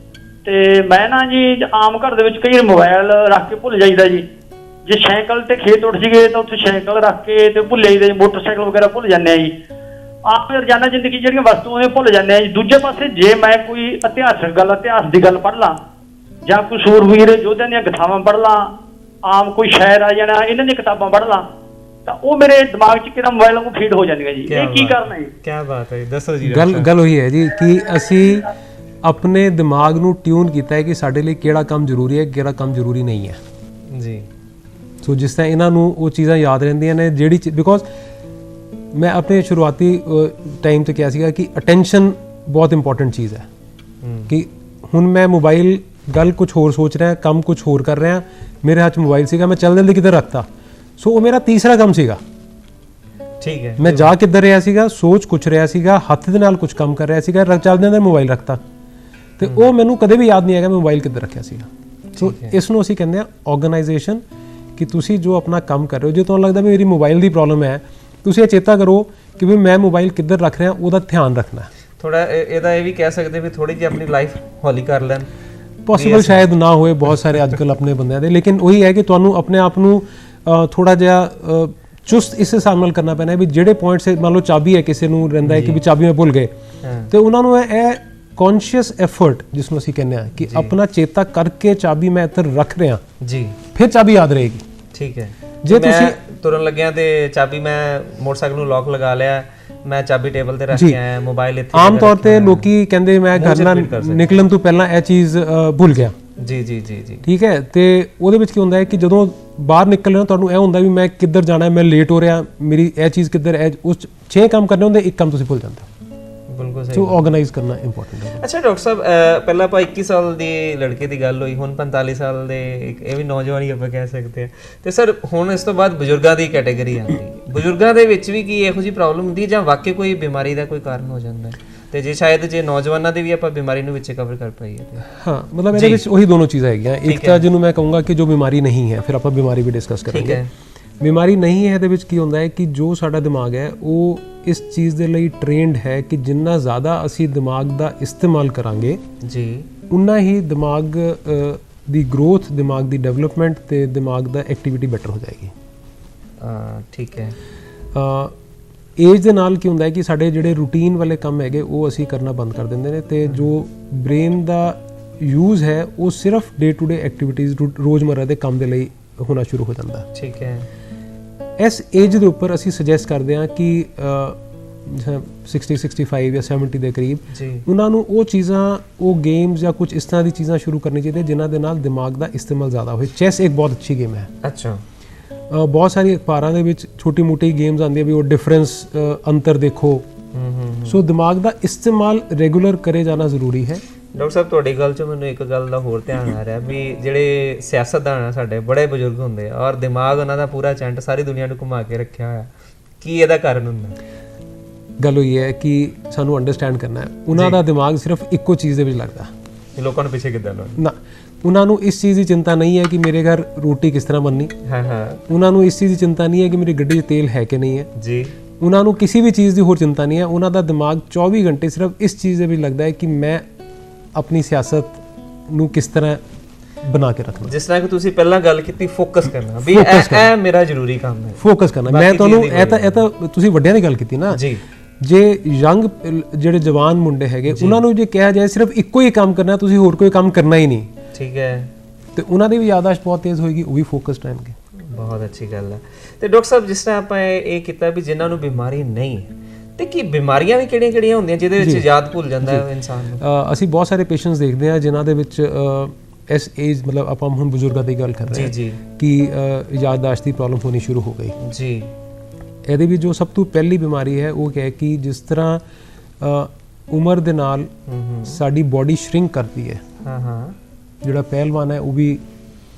ਤੇ ਮੈਂ ਨਾ ਜੀ ਆਮ ਘਰ ਦੇ ਵਿੱਚ ਕਈ ਵਾਰ ਮੋਬਾਈਲ ਰੱਖ ਕੇ ਭੁੱਲ ਜਾਈਦਾ ਜੀ। ਜੇ ਸਾਈਕਲ ਤੇ ਖੇਤ ਉੱਠ ਜੀਏ ਤਾਂ ਉੱਥੇ ਸਾਈਕਲ ਰੱਖ ਕੇ ਤੇ ਭੁੱਲ ਜਾਈਦਾ ਜੀ। ਮੋਟਰਸਾਈਕਲ ਵਗੈਰਾ ਭੁੱਲ ਜਾਂਦੇ ਆ ਜੀ। ਆਪ ਰੋਜ਼ਾਨਾ ਜ਼ਿੰਦਗੀ ਜਿਹੜੀਆਂ ਵਸਤੂਆਂ ਨੇ ਭੁੱਲ ਜਾਂਦੇ ਆ ਜੀ। ਦੂਜੇ ਪਾਸੇ ਜੇ ਮੈਂ ਕੋਈ ਇਤਿਹਾਸ ਦੀ ਗੱਲ ਪੜ੍ਹ ਲਾਂ, ਜਾਂ ਕੋਈ ਸੂਰਵੀਰ ਯੋਧਿਆਂ ਦੀਆਂ ਕਥਾਵਾਂ ਪੜ੍ਹ ਲਾਂ, ਆਮ ਕੋਈ ਸ਼ਾਇਰ ਆ ਜਾਣਾ, ਇਹਨਾਂ ਦੀਆਂ ਕਿਤਾਬਾਂ ਪੜ੍ਹ ਲਾਂ, ਤਾਂ ਉਹ ਮੇਰੇ ਦਿਮਾਗ 'ਚ ਕਿਹੜਾ ਮੋਬਾਈਲ ਨੂੰ ਫੀਡ ਹੋ ਜਾਂਦੀਆਂ ਜੀ। ਇਹ ਕੀ ਕਰਨਾ ਜੀ? ਕੀ ਬਾਤ ਹੈ, ਦੱਸੋ ਜੀ। ਗੱਲ ਉਹੀ ਹੈ ਜੀ ਕਿ ਅਸੀਂ ਆਪਣੇ ਦਿਮਾਗ ਨੂੰ ਟਿਊਨ ਕੀਤਾ ਹੈ ਕਿ ਸਾਡੇ ਲਈ ਕਿਹੜਾ ਕੰਮ ਜ਼ਰੂਰੀ ਹੈ, ਕਿਹੜਾ ਕੰਮ ਜ਼ਰੂਰੀ ਨਹੀਂ ਹੈ ਜੀ। ਸੋ ਜਿਸ ਤਰ੍ਹਾਂ ਇਹਨਾਂ ਨੂੰ ਉਹ ਚੀਜ਼ਾਂ ਯਾਦ ਰਹਿੰਦੀਆਂ ਨੇ ਜਿਹੜੀ ਬਿਕੋਜ਼ ਮੈਂ ਆਪਣੇ ਸ਼ੁਰੂਆਤੀ ਟਾਈਮ 'ਤੇ ਕਿਹਾ ਸੀਗਾ ਕਿ ਅਟੈਂਸ਼ਨ ਬਹੁਤ ਇੰਪੋਰਟੈਂਟ ਚੀਜ਼ ਹੈ। ਕਿ ਹੁਣ ਮੈਂ ਮੋਬਾਈਲ ਗੱਲ ਕੁਝ ਹੋਰ ਸੋਚ ਰਿਹਾ, ਕੰਮ ਕੁਝ ਹੋਰ ਕਰ ਰਿਹਾ, ਮੇਰੇ ਹੱਥ 'ਚ ਮੋਬਾਈਲ ਸੀਗਾ, ਮੈਂ ਚੱਲ ਜਲਦੀ ਕਿੱਧਰ ਰੱਖਤਾ। ਸੋ ਉਹ ਮੇਰਾ ਤੀਸਰਾ ਕੰਮ ਸੀਗਾ। ਠੀਕ ਹੈ, ਮੈਂ ਜਾ ਕਿੱਧਰ ਰਿਹਾ ਸੀਗਾ, ਸੋਚ ਕੁਛ ਰਿਹਾ ਸੀਗਾ, ਹੱਥ ਦੇ ਨਾਲ ਕੁਝ ਕੰਮ ਕਰ ਰਿਹਾ ਸੀਗਾ, ਚੱਲਦੇ ਅੰਦਰ ਮੋਬਾਈਲ ਰੱਖਤਾ, ਤੇ ਉਹ ਮੈਨੂੰ ਕਦੇ ਵੀ ਯਾਦ ਨਹੀਂ ਆਏਗਾ ਮੈਂ ਮੋਬਾਈਲ ਕਿੱਧਰ ਰੱਖਿਆ ਸੀਗਾ। ਸੋ ਇਸ ਨੂੰ ਅਸੀਂ ਕਹਿੰਦੇ ਆ ਆਰਗੇਨਾਈਜੇਸ਼ਨ। ਕਿ ਤੁਸੀਂ ਜੋ ਆਪਣਾ ਕੰਮ ਕਰ ਰਹੇ ਹੋ, ਜੇ ਤੁਹਾਨੂੰ ਲੱਗਦਾ ਵੀ ਮੇਰੀ ਮੋਬਾਈਲ ਦੀ ਪ੍ਰੋਬਲਮ ਹੈ, ਤੁਸੀਂ ਇਹ ਚੇਤਾ ਕਰੋ ਕਿ ਵੀ ਮੈਂ ਮੋਬਾਈਲ ਕਿੱਧਰ ਰੱਖ ਰਿਹਾ, ਉਹਦਾ ਧਿਆਨ ਰੱਖਣਾ। ਥੋੜਾ ਇਹਦਾ ਇਹ ਵੀ ਕਹਿ ਸਕਦੇ ਵੀ ਥੋੜੀ ਜਿਹੀ ਆਪਣੀ ਲਾਈਫ ਹੌਲੀ ਕਰ ਲੈਣ। ਪੋਸੀਬਲ ਸ਼ਾਇਦ ਨਾ ਹੋਏ ਬਹੁਤ ਸਾਰੇ ਅੱਜ ਕੱਲ੍ਹ ਆਪਣੇ ਬੰਦਿਆਂ ਦੇ, ਲੇਕਿਨ ਉਹੀ ਹੈ ਕਿ ਤੁਹਾਨੂੰ ਆਪਣੇ ਆਪ ਨੂੰ ਥੋੜਾ ਜਿਹਾ ਚੁਸਤ ਇਸ ਹਿਸਾਬ ਨਾਲ ਕਰਨਾ ਪੈਣਾ ਵੀ ਜਿਹੜੇ ਪੁਆਇੰਟ ਸੇ ਮੰਨ ਲਓ ਚਾਬੀ ਹੈ, ਕਿਸੇ ਨੂੰ ਰਹਿੰਦਾ ਹੈ ਕਿ ਵੀ ਚਾਬੀ ਮੈਂ ਭੁੱਲ ਗਏ, ਤੇ ਉਹਨਾਂ ਨੂੰ ਇਹ ਕੌਨਸ਼ੀਅਸ ਐਫਰਟ ਜਿਸ ਨੂੰ ਅਸੀਂ ਕਹਿੰਦੇ ਆ ਕਿ ਆਪਣਾ ਚੇਤਾ ਕਰਕੇ ਚਾਬੀ ਮੈਂ ਇੱਧਰ ਰੱਖ ਰਿਹਾ ਜੀ, ਫਿਰ ਚਾਬੀ ਯਾਦ ਰਹੇਗੀ। ਠੀਕ ਹੈ। ਜੇ ਤੁਸੀਂ ਤੁਰਨ ਲੱਗਿਆ ਤੇ ਚਾਬੀ ਮੈਂ ਮੋਟਰਸਾਈਕਲ ਨੂੰ ਲੌਕ ਲਗਾ ਲਿਆ, ਮੈਂ ਚਾਬੀ ਟੇਬਲ ਤੇ ਰੱਖ ਕੇ ਆਇਆ, ਮੋਬਾਈਲ ਇੱਥੇ। ਆਮ ਤੌਰ ਤੇ ਲੋਕੀ ਕਹਿੰਦੇ ਮੈਂ ਘਰ ਨਾਲ ਨਿਕਲਣ ਤੋਂ ਪਹਿਲਾਂ ਇਹ ਚੀਜ਼ ਭੁੱਲ ਗਿਆ। ਜੀ ਜੀ ਜੀ ਜੀ ਠੀਕ ਹੈ। ਤੇ ਉਹਦੇ ਵਿੱਚ ਕੀ ਹੁੰਦਾ ਹੈ ਕਿ ਜਦੋਂ ਬਾਹਰ ਨਿਕਲਣਾ ਤੁਹਾਨੂੰ ਇਹ ਹੁੰਦਾ ਵੀ ਮੈਂ ਕਿੱਧਰ ਜਾਣਾ, ਮੈਂ ਲੇਟ ਹੋ ਰਿਹਾ, ਮੇਰੀ ਇਹ ਚੀਜ਼ ਕਿੱਧਰ ਹੈ, ਉਸ 6 ਕੰਮ ਕਰਨੇ ਹੁੰਦੇ, ਇੱਕ ਕੰਮ ਤੁਸੀਂ ਭੁੱਲ ਜਾਂਦੇ ਹੋ। ਬਿਲਕੁਲ ਸਹੀ। ਸੋ ਆਰਗੇਨਾਈਜ਼ ਕਰਨਾ ਇੰਪੋਰਟੈਂਟ ਹੈ। ਅੱਛਾ ਡਾਕਟਰ ਸਾਹਿਬ, ਪਹਿਲਾਂ ਆਪਾਂ 21 ਸਾਲ ਦੀ ਲੜਕੇ ਦੀ ਗੱਲ ਹੋਈ, ਹੁਣ 45 ਸਾਲ ਦੇ ਇਹ ਵੀ ਨੌਜਵਾਨ ਹੀ ਆਪਾਂ ਕਹਿ ਸਕਦੇ ਆ, ਤੇ ਸਰ ਹੁਣ ਇਸ ਤੋਂ ਬਾਅਦ ਬਜ਼ੁਰਗਾਂ ਦੀ ਕੈਟਾਗਰੀ ਆਉਂਦੀ ਹੈ। ਬਜ਼ੁਰਗਾਂ ਦੇ ਵਿੱਚ ਵੀ ਕੀ ਇਹੋ ਜਿਹੀ ਪ੍ਰੋਬਲਮ ਹੁੰਦੀ ਹੈ ਜਾਂ ਵਾਕਈ ਕੋਈ ਬਿਮਾਰੀ ਦਾ ਕੋਈ ਕਾਰਨ ਹੋ ਜਾਂਦਾ ਹੈ? ਤੇ ਜੇ ਸ਼ਾਇਦ ਜੇ ਨੌਜਵਾਨਾਂ ਦੇ ਵੀ ਆਪਾਂ ਬਿਮਾਰੀ ਨੂੰ ਵਿੱਚ ਕਵਰ ਕਰ ਪਾਈਏ ਤੇ ਹਾਂ, ਮਤਲਬ ਇਹਦੇ ਵਿੱਚ ਉਹੀ ਦੋਨੋਂ ਚੀਜ਼ਾਂ ਹੈਗੀਆਂ। ਇੱਕ ਤਾਂ ਜਿਹਨੂੰ ਮੈਂ ਕਹੂੰਗਾ ਕਿ ਜੋ ਬਿਮਾਰੀ ਨਹੀਂ ਹੈ, ਫਿਰ ਆਪਾਂ ਬਿਮਾਰੀ ਵੀ ਡਿਸਕਸ ਕਰਾਂਗੇ। ਬਿਮਾਰੀ ਨਹੀਂ ਹੈ ਇਹਦੇ ਵਿੱਚ ਕੀ ਹੁੰਦਾ ਹੈ ਕਿ ਜੋ ਸਾਡਾ ਦਿਮਾਗ ਹੈ ਉਹ ਇਸ ਚੀਜ਼ ਦੇ ਲਈ ਟ੍ਰੇਨਡ ਹੈ ਕਿ ਜਿੰਨਾ ਜ਼ਿਆਦਾ ਅਸੀਂ ਦਿਮਾਗ ਦਾ ਇਸਤੇਮਾਲ ਕਰਾਂਗੇ ਜੀ, ਉਨਾ ਹੀ ਦਿਮਾਗ ਦੀ ਗਰੋਥ, ਦਿਮਾਗ ਦੀ ਡਿਵੈਲਪਮੈਂਟ ਤੇ ਦਿਮਾਗ ਦਾ ਐਕਟੀਵਿਟੀ ਬੈਟਰ ਹੋ ਜਾਏਗੀ। ਠੀਕ ਹੈ। ਏਜ ਦੇ ਨਾਲ ਕੀ ਹੁੰਦਾ ਹੈ ਕਿ ਸਾਡੇ ਜਿਹੜੇ ਰੂਟੀਨ ਵਾਲੇ ਕੰਮ ਹੈਗੇ ਉਹ ਅਸੀਂ ਕਰਨਾ ਬੰਦ ਕਰ ਦਿੰਦੇ ਨੇ, ਤੇ ਜੋ ਬ੍ਰੇਨ ਦਾ ਯੂਜ਼ ਹੈ ਉਹ ਸਿਰਫ ਡੇ ਟੂ ਡੇ ਐਕਟੀਵਿਟੀਜ਼, ਰੋਜ਼ਮਰਰਾ ਦੇ ਕੰਮ ਦੇ ਲਈ ਹੋਣਾ ਸ਼ੁਰੂ ਹੋ ਜਾਂਦਾ। ਠੀਕ ਹੈ। ਇਸ ਏਜ ਦੇ ਉੱਪਰ ਅਸੀਂ ਸੁਜੈਸਟ ਕਰਦੇ ਹਾਂ ਕਿ 60, 65 ਜਾਂ 70 ਦੇ ਕਰੀਬ ਉਹਨਾਂ ਨੂੰ ਉਹ ਚੀਜ਼ਾਂ, ਉਹ ਗੇਮਸ ਜਾਂ ਕੁਝ ਇਸ ਤਰ੍ਹਾਂ ਦੀ ਚੀਜ਼ਾਂ ਸ਼ੁਰੂ ਕਰਨੀ ਚਾਹੀਦੀ ਜਿਨ੍ਹਾਂ ਦੇ ਨਾਲ ਦਿਮਾਗ ਦਾ ਇਸਤੇਮਾਲ ਜ਼ਿਆਦਾ ਹੋਵੇ। ਚੈਸ ਇੱਕ ਬਹੁਤ ਅੱਛੀ ਗੇਮ ਹੈ। ਅੱਛਾ। ਬਹੁਤ ਸਾਰੀ ਅਖਬਾਰਾਂ ਦੇ ਵਿੱਚ ਛੋਟੀ ਮੋਟੀ ਗੇਮਸ ਆਉਂਦੀਆਂ ਵੀ ਉਹ ਡਿਫਰੈਂਸ, ਅੰਤਰ ਦੇਖੋ। ਸੋ ਦਿਮਾਗ ਦਾ ਇਸਤੇਮਾਲ ਰੈਗੂਲਰ ਕਰੇ ਜਾਣਾ ਜ਼ਰੂਰੀ ਹੈ। ਡਾਕਟਰ ਸਾਹਿਬ ਤੁਹਾਡੀ ਗੱਲ 'ਚ ਮੈਨੂੰ ਇੱਕ ਗੱਲ ਦਾ ਹੋਰ ਧਿਆਨ ਆ ਰਿਹਾ ਵੀ ਜਿਹੜੇ ਸਿਆਸਤਦਾਨ ਆ ਸਾਡੇ ਬੜੇ ਬਜ਼ੁਰਗ ਹੁੰਦੇ ਆ ਔਰ ਦਿਮਾਗ ਉਹਨਾਂ ਦਾ ਪੂਰਾ ਚੰਟ ਸਾਰੀ ਦੁਨੀਆ ਨੂੰ ਘੁਮਾ ਕੇ ਰੱਖਿਆ ਹੋਇਆ, ਕੀ ਇਹਦਾ ਕਾਰਨ ਹੁੰਦਾ? ਗੱਲ ਹੋਈ ਹੈ ਕਿ ਸਾਨੂੰ ਅੰਡਰਸਟੈਂਡ ਕਰਨਾ ਹੈ ਉਹਨਾਂ ਦਾ ਦਿਮਾਗ ਸਿਰਫ ਇੱਕੋ ਚੀਜ਼ ਦੇ ਵਿੱਚ ਲੱਗਦਾ। ਲੋਕਾਂ ਨੂੰ ਪਿੱਛੇ ਕਿੱਦਾਂ ਨਾ, ਉਹਨਾਂ ਨੂੰ ਇਸ ਚੀਜ਼ ਦੀ ਚਿੰਤਾ ਨਹੀਂ ਹੈ ਕਿ ਮੇਰੇ ਘਰ ਰੋਟੀ ਕਿਸ ਤਰ੍ਹਾਂ ਬਣਨੀ। ਉਹਨਾਂ ਨੂੰ ਇਸ ਚੀਜ਼ ਦੀ ਚਿੰਤਾ ਨਹੀਂ ਹੈ ਕਿ ਮੇਰੀ ਗੱਡੀ 'ਚ ਤੇਲ ਹੈ ਕਿ ਨਹੀਂ ਹੈ ਜੀ। ਉਹਨਾਂ ਨੂੰ ਕਿਸੇ ਵੀ ਚੀਜ਼ ਦੀ ਹੋਰ ਚਿੰਤਾ ਨਹੀਂ ਹੈ। ਉਹਨਾਂ ਦਾ ਦਿਮਾਗ 24 ਘੰਟੇ ਸਿਰਫ ਇਸ ਚੀਜ਼ ਦੇ ਵਿੱਚ ਲੱਗਦਾ ਹੈ ਕਿ ਮੈਂ ਆਪਣੀ ਸਿਆਸਤ ਨੂੰ ਕਿਸ ਤਰ੍ਹਾਂ ਬਣਾ ਕੇ ਰੱਖਣਾ। ਜਿਸ ਤਰ੍ਹਾਂ ਕਿ ਤੁਸੀਂ ਪਹਿਲਾਂ ਗੱਲ ਕੀਤੀ, ਫੋਕਸ ਕਰਨਾ ਵੀ ਇਹ ਮੇਰਾ ਜ਼ਰੂਰੀ ਕੰਮ ਹੈ। ਫੋਕਸ ਕਰਨਾ। ਮੈਂ ਤੁਹਾਨੂੰ ਇਹ ਤਾਂ ਤੁਸੀਂ ਵੱਡਿਆਂ ਦੀ ਗੱਲ ਕੀਤੀ ਨਾ ਜੀ। ਜੇ ਯੰਗ ਜਿਹੜੇ ਜਵਾਨ ਮੁੰਡੇ ਹੈਗੇ ਉਹਨਾਂ ਨੂੰ ਜੇ ਕਿਹਾ ਜਾਏ ਸਿਰਫ ਇੱਕੋ ਹੀ ਕੰਮ ਕਰਨਾ, ਤੁਸੀਂ ਹੋਰ ਕੋਈ ਕੰਮ ਕਰਨਾ ਹੀ ਨਹੀਂ, ਠੀਕ ਹੈ, ਤੇ ਉਹਨਾਂ ਦੀ ਵੀ ਯਾਦਾਸ਼ਤ ਬਹੁਤ ਤੇਜ਼ ਹੋਏਗੀ, ਉਹ ਵੀ ਫੋਕਸਡ ਰਹਿਣਗੇ। ਬਹੁਤ ਅੱਛੀ ਗੱਲ ਹੈ। ਤੇ ਡਾਕਟਰ ਸਾਹਿਬ ਜਿਸ ਤਰ੍ਹਾਂ ਆਪਾਂ ਇਹ ਕੀਤਾ ਵੀ ਜਿਨ੍ਹਾਂ ਨੂੰ ਬਿਮਾਰੀ ਨਹੀਂ ਹੈ, ਤੇ ਕੀ ਬਿਮਾਰੀਆਂ ਵੀ ਕਿਹੜੀਆਂ ਹੁੰਦੀਆਂ ਜਿਹਦੇ ਵਿੱਚ ਯਾਦ ਭੁੱਲ ਜਾਂਦਾ ਹੈ ਇਨਸਾਨ ਨੂੰ? ਅਸੀਂ ਬਹੁਤ ਸਾਰੇ ਪੇਸ਼ੈਂਟਸ ਦੇਖਦੇ ਹਾਂ ਜਿਨ੍ਹਾਂ ਦੇ ਵਿੱਚ ਇਸ ਏਜ, ਮਤਲਬ ਆਪਾਂ ਹੁਣ ਬਜ਼ੁਰਗਾਂ ਦੀ ਗੱਲ ਕਰ ਰਹੇ ਹਾਂ ਜੀ, ਕਿ ਯਾਦਦਾਸ਼ਤ ਦੀ ਪ੍ਰੋਬਲਮ ਹੋਣੀ ਸ਼ੁਰੂ ਹੋ ਗਈ ਜੀ। ਇਹਦੇ ਵਿੱਚ ਜੋ ਸਭ ਤੋਂ ਪਹਿਲੀ ਬਿਮਾਰੀ ਹੈ ਉਹ ਹੈ ਕਿ ਜਿਸ ਤਰ੍ਹਾਂ ਉਮਰ ਦੇ ਨਾਲ ਸਾਡੀ ਬੋਡੀ ਸ਼ਰਿੰਕ ਕਰਦੀ ਹੈ, ਜਿਹੜਾ ਪਹਿਲਵਾਨ ਹੈ ਉਹ ਵੀ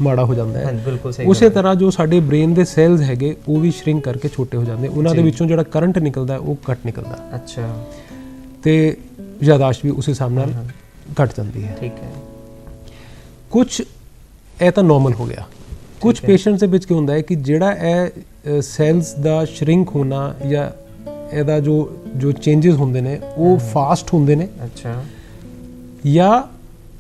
ਮਾੜਾ ਹੋ ਜਾਂਦਾ ਹੈ, ਉਸੇ ਤਰ੍ਹਾਂ ਜੋ ਸਾਡੇ ਬ੍ਰੇਨ ਦੇ ਸੈਲਸ ਹੈਗੇ ਉਹ ਵੀ ਸ਼ਰਿੰਕ ਕਰਕੇ ਛੋਟੇ ਹੋ ਜਾਂਦੇ, ਉਹਨਾਂ ਦੇ ਵਿੱਚੋਂ ਜਿਹੜਾ ਕਰੰਟ ਨਿਕਲਦਾ ਉਹ ਘੱਟ ਨਿਕਲਦਾ। ਅੱਛਾ। ਤੇ ਯਾਦਾਸ਼ਤ ਵੀ ਉਸ ਹਿਸਾਬ ਨਾਲ ਘੱਟ ਜਾਂਦੀ ਹੈ। ਠੀਕ ਹੈ। ਕੁਝ ਇਹ ਤਾਂ ਨਾਰਮਲ ਹੋ ਗਿਆ। ਕੁਝ ਪੇਸ਼ੈਂਟਸ ਦੇ ਵਿੱਚ ਕੀ ਹੁੰਦਾ ਹੈ ਕਿ ਜਿਹੜਾ ਇਹ ਸੈਲਸ ਦਾ ਸ਼ਰਿੰਕ ਹੋਣਾ ਜਾਂ ਇਹਦਾ ਜੋ ਚੇਂਜਸ ਹੁੰਦੇ ਨੇ ਉਹ ਫਾਸਟ ਹੁੰਦੇ ਨੇ, ਅੱਛਾ, ਜਾਂ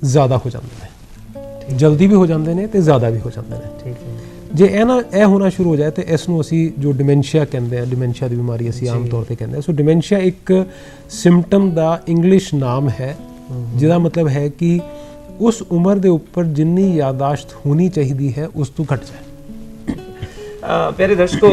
ਜ਼ਿਆਦਾ ਹੋ ਜਾਂਦੇ ਨੇ, ਜਲਦੀ ਵੀ ਹੋ ਜਾਂਦੇ ਨੇ ਤੇ ਜ਼ਿਆਦਾ ਵੀ ਹੋ ਜਾਂਦੇ ਨੇ। ਠੀਕ ਹੈ। ਜੇ ਇਹ ਹੋਣਾ ਸ਼ੁਰੂ ਹੋ ਜਾਏ ਤੇ ਇਸ ਨੂੰ ਅਸੀਂ ਜੋ ਡਿਮੈਂਸ਼ੀਆ ਕਹਿੰਦੇ ਆ, ਡਿਮੈਂਸ਼ੀਆ ਦੀ ਬਿਮਾਰੀ ਅਸੀਂ ਆਮ ਤੌਰ ਤੇ ਕਹਿੰਦੇ ਆ। ਸੋ ਡਿਮੈਂਸ਼ੀਆ ਇੱਕ ਸਿੰਪਟਮ ਦਾ ਇੰਗਲਿਸ਼ ਨਾਮ ਹੈ ਜਿਹਦਾ ਮਤਲਬ ਹੈ ਕਿ ਉਸ ਉਮਰ ਦੇ ਉੱਪਰ ਜਿੰਨੀ ਯਾਦਾਸ਼ਤ ਹੋਣੀ ਚਾਹੀਦੀ ਹੈ ਉਸ ਤੋਂ ਘੱਟ ਜਾਏ। ਪਿਆਰੇ ਦਰਸ਼ਕੋ,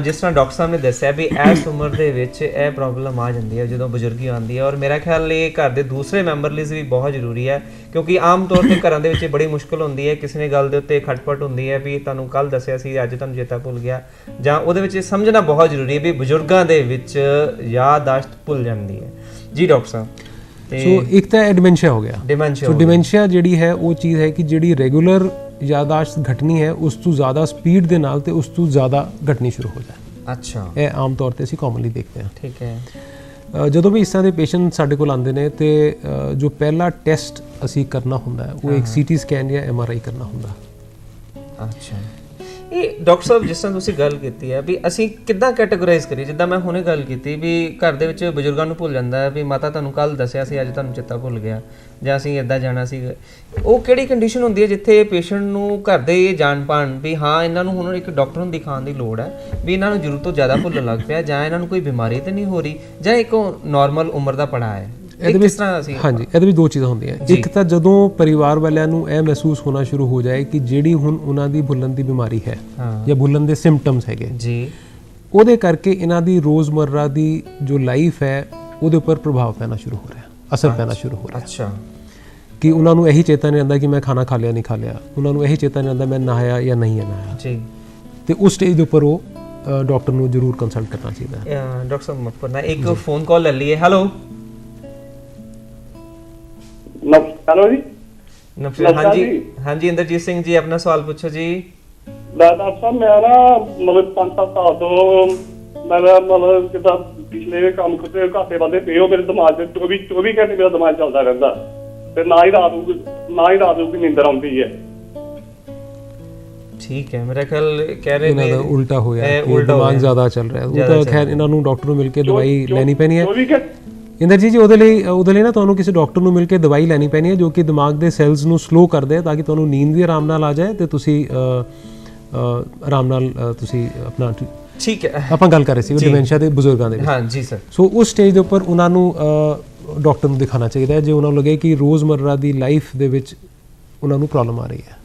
ਜਿਸ ਤਰ੍ਹਾਂ ਡਾਕਟਰ ਸਾਹਿਬ ਨੇ ਦੱਸਿਆ ਵੀ ਇਸ ਉਮਰ ਦੇ ਵਿੱਚ ਇਹ ਪ੍ਰੋਬਲਮ ਆ ਜਾਂਦੀ ਹੈ ਜਦੋਂ ਬਜ਼ੁਰਗੀ ਆਉਂਦੀ ਹੈ, ਔਰ ਮੇਰਾ ਖਿਆਲ ਇਹ ਘਰ ਦੇ ਦੂਸਰੇ ਮੈਂਬਰ ਲਈ ਵੀ ਬਹੁਤ ਜ਼ਰੂਰੀ ਹੈ, ਕਿਉਂਕਿ ਆਮ ਤੌਰ ਤੇ ਘਰਾਂ ਦੇ ਵਿੱਚ ਬੜੀ ਮੁਸ਼ਕਲ ਹੁੰਦੀ ਹੈ। ਕਿਸੇ ਨੇ ਗੱਲ ਦੇ ਉੱਤੇ ਖਟਪਟ ਹੁੰਦੀ ਹੈ ਵੀ ਤੁਹਾਨੂੰ ਕੱਲ ਦੱਸਿਆ ਸੀ, ਅੱਜ ਤੁਹਾਨੂੰ ਚੇਤਾ ਭੁੱਲ ਗਿਆ, ਜਾਂ ਉਹਦੇ ਵਿੱਚ ਸਮਝਣਾ ਬਹੁਤ ਜ਼ਰੂਰੀ ਹੈ ਵੀ ਬਜ਼ੁਰਗਾਂ ਦੇ ਵਿੱਚ ਯਾਦਾਸ਼ਤ ਭੁੱਲ ਜਾਂਦੀ ਹੈ। ਜੀ ਡਾਕਟਰ ਸਾਹਿਬ, ਸੋ ਇੱਕ ਤਾਂ ਡਿਮੈਂਸ਼ੀਆ ਹੋ ਗਿਆ। ਸੋ ਡਿਮੈਂਸ਼ੀਆ ਜਿਹੜੀ ਹੈ ਉਹ ਚੀਜ਼ ਹੈ ਕਿ ਜਿਹੜੀ ਰੈਗੂਲਰ ਯਾਦਾਸ਼ਤ ਘਟਣੀ ਹੈ ਉਸ ਤੋਂ ਜ਼ਿਆਦਾ ਸਪੀਡ ਦੇ ਨਾਲ ਤੇ ਉਸ ਤੋਂ ਜ਼ਿਆਦਾ ਘਟਣੀ ਸ਼ੁਰੂ ਹੋ ਜਾਏ। ਅੱਛਾ, ਇਹ ਆਮ ਤੌਰ ਤੇ ਅਸੀਂ ਕਾਮਨਲੀ ਦੇਖਦੇ ਹਾਂ। ਠੀਕ ਹੈ। ਜਦੋਂ ਵੀ ਇਸ ਤਰ੍ਹਾਂ ਦੇ ਪੇਸ਼ੈਂਟ ਸਾਡੇ ਕੋਲ ਆਉਂਦੇ ਨੇ ਤੇ ਜੋ ਪਹਿਲਾ ਟੈਸਟ ਅਸੀਂ ਕਰਨਾ ਹੁੰਦਾ ਹੈ ਉਹ ਇੱਕ ਸੀਟੀ ਸਕੈਨ ਜਾਂ MRI ਕਰਨਾ ਹੁੰਦਾ। ਅੱਛਾ, ਇਹ ਡਾਕਟਰ ਸਾਹਿਬ ਜਿਸ ਤਰ੍ਹਾਂ ਤੁਸੀਂ ਗੱਲ ਕੀਤੀ ਹੈ ਵੀ ਅਸੀਂ ਕਿੱਦਾਂ ਕੈਟਾਗੋਰਾਈਜ਼ ਕਰੀਏ, ਜਿੱਦਾਂ ਮੈਂ ਹੁਣੇ ਗੱਲ ਕੀਤੀ ਵੀ ਘਰ ਦੇ ਵਿੱਚ ਬਜ਼ੁਰਗਾਂ ਨੂੰ ਭੁੱਲ ਜਾਂਦਾ ਹੈ ਵੀ ਮਾਤਾ ਤੁਹਾਨੂੰ ਕੱਲ ਦੱਸਿਆ ਸੀ, ਅੱਜ ਤੁਹਾਨੂੰ ਚੇਤਾ ਭੁੱਲ ਗਿਆ, ਜਾਂ ਅਸੀਂ ਇੱਦਾਂ ਜਾਣਾ ਸੀ। ਉਹ ਕਿਹੜੀ ਕੰਡੀਸ਼ਨ ਹੁੰਦੀ ਹੈ ਜਿੱਥੇ ਪੇਸ਼ੈਂਟ ਨੂੰ ਘਰ ਦੇ ਇਹ ਜਾਣ ਪਾਣ ਵੀ ਹਾਂ ਇਹਨਾਂ ਨੂੰ ਹੁਣ ਇੱਕ ਡਾਕਟਰ ਨੂੰ ਦਿਖਾਉਣ ਦੀ ਲੋੜ ਹੈ ਵੀ ਇਹਨਾਂ ਨੂੰ ਜ਼ਰੂਰਤ ਤੋਂ ਜ਼ਿਆਦਾ ਭੁੱਲਣ ਲੱਗ ਪਿਆ, ਜਾਂ ਇਹਨਾਂ ਨੂੰ ਕੋਈ ਬਿਮਾਰੀ ਤਾਂ ਨਹੀਂ ਹੋ ਰਹੀ, ਜਾਂ ਇੱਕ ਨਾਰਮਲ ਉਮਰ ਦਾ ਪੜਾਅ ਹੈ? ਇਹਦੇ ਵਿੱਚ ਇਹਦੇ ਵਿੱਚ ਦੋ ਚੀਜ਼ਾਂ ਹੁੰਦੀਆਂ। ਇੱਕ ਤਾਂ ਜਦੋਂ ਪਰਿਵਾਰ ਵਾਲਿਆਂ ਨੂੰ ਇਹ ਮਹਿਸੂਸ ਹੋਣਾ ਸ਼ੁਰੂ ਹੋ ਜਾਏ ਕਿ ਜਿਹੜੀ ਹੁਣ ਉਹਨਾਂ ਦੀ ਭੁੱਲਣ ਦੀ ਬਿਮਾਰੀ ਹੈ ਜਾਂ ਭੁੱਲਣ ਦੇ ਸਿੰਪਟਮਸ ਹੈਗੇ ਜੀ, ਉਹਦੇ ਕਰਕੇ ਇਹਨਾਂ ਦੀ ਰੋਜ਼ਮਰਰਾ ਦੀ ਜੋ ਲਾਈਫ ਹੈ ਉਹਦੇ ਉੱਪਰ ਪ੍ਰਭਾਵ ਪੈਣਾ ਸ਼ੁਰੂ ਹੋ ਰਿਹਾ, ਅਸਰ ਪੈਣਾ ਸ਼ੁਰੂ ਹੋ ਰਿਹਾ। ਅੱਛਾ, ਕਿ ਉਹਨਾਂ ਨੂੰ ਇਹੀ ਚੇਤਾ ਨਹੀਂ ਰਹਿੰਦਾ ਕਿ ਮੈਂ ਖਾਣਾ ਖਾ ਲਿਆ ਨਹੀਂ ਖਾ ਲਿਆ, ਉਹਨਾਂ ਨੂੰ ਇਹੀ ਚੇਤਾ ਨਹੀਂ ਰਹਿੰਦਾ ਮੈਂ ਨਹਾਇਆ ਜਾਂ ਨਹੀਂ ਨਹਾਇਆ ਜੀ। ਤੇ ਉਸ ਸਟੇਜ ਦੇ ਉੱਪਰ ਉਹ ਡਾਕਟਰ ਨੂੰ ਜ਼ਰੂਰ ਕੰਸਲਟ ਕਰਨਾ ਚਾਹੀਦਾ ਹੈ। ਡਾਕਟਰ ਸਾਹਿਬ ਮਾਫ ਕਰਨਾ, ਇੱਕ ਫੋਨ ਕਾਲ ਲੈ ਲਈਏ। ਹੈਲੋ, ਹੈਲੋ ਜੀ। ਹਾਂਜੀ ਹਾਂਜੀ, ਇੰਦਰਜੀਤ ਸਿੰਘ ਜੀ, ਆਪਣਾ ਸਵਾਲ ਪੁੱਛੋ ਜੀ। ਡਾਕਟਰ ਸਾਹਿਬ, ਮੈਂ ਨਾ ਮਤਲਬ 5-7 ਸਾਲ ਤੋਂ ਮੈਂ ਮਤਲਬ ਜਿੱਦਾਂ ਪਿਛਲੇ ਕੰਮ ਕਰਦੇ ਘਾਟੇ ਵਾਦੇ ਪਏ ਹੋ, ਮੇਰੇ ਦਿਮਾਗ 'ਚ 24 ਘੰਟੇ ਮੇਰਾ ਦਿਮਾਗ ਚੱਲਦਾ ਰਹਿੰਦਾ ਤੇ ਨਾ ਹੀ ਰਾਤ ਨੂੰ ਨੀਂਦਰ ਆਉਂਦੀ ਹੈ। ਠੀਕ ਹੈ, ਮੇਰਾ ਖਿਆਲ ਕਹਿ ਰਹੇ ਨੇ ਇਹਨਾਂ ਦਾ ਉਲਟਾ ਹੋਇਆ, ਦਿਮਾਗ ਜ਼ਿਆਦਾ ਚੱਲ ਰਿਹਾ। ਉਹ ਤਾਂ ਖੈਰ ਇਹਨਾਂ ਨੂੰ ਡਾਕਟਰ ਨੂੰ ਮਿਲ ਕੇ ਦਵਾਈ ਲੈਣੀ ਪੈਣੀ ਹੈ। ਇੰਦਰਜੀਤ ਜੀ, ਉਹਦੇ ਲਈ ਨਾ ਤੁਹਾਨੂੰ ਕਿਸੇ ਡਾਕਟਰ ਨੂੰ ਮਿਲ ਕੇ ਦਵਾਈ ਲੈਣੀ ਪੈਣੀ ਹੈ ਜੋ ਕਿ ਦਿਮਾਗ ਦੇ ਸੈਲਸ ਨੂੰ ਸਲੋ ਕਰਦੇ ਤਾਂ ਕਿ ਤੁਹਾਨੂੰ ਨੀਂਦ ਵੀ ਆਰਾਮ ਨਾਲ ਆ ਜਾਏ ਤੇ ਤੁਸੀਂ ਆਰਾਮ ਨਾਲ ਤੁਸੀਂ ਆਪਣਾ। ਠੀਕ ਹੈ, ਆਪਾਂ ਗੱਲ ਕਰ ਰਹੇ ਸੀ ਡਿਮੈਂਸ਼ੀਆ ਦੇ ਬਜ਼ੁਰਗਾਂ ਦੇ ਵਿੱਚ। ਹਾਂ ਜੀ ਸਰ। ਸੋ ਉਸ ਸਟੇਜ ਦੇ ਉੱਪਰ ਉਹਨਾਂ ਨੂੰ ਡਾਕਟਰ ਨੂੰ ਦਿਖਾਉਣਾ ਚਾਹੀਦਾ ਹੈ ਜੇ ਉਹਨਾਂ ਨੂੰ ਲੱਗੇ ਕਿ ਰੋਜ਼ਮਰਰਾ ਦੀ ਲਾਈਫ ਦੇ ਵਿੱਚ ਉਹਨਾਂ ਨੂੰ ਪ੍ਰੋਬਲਮ ਆ ਰਹੀ ਹੈ।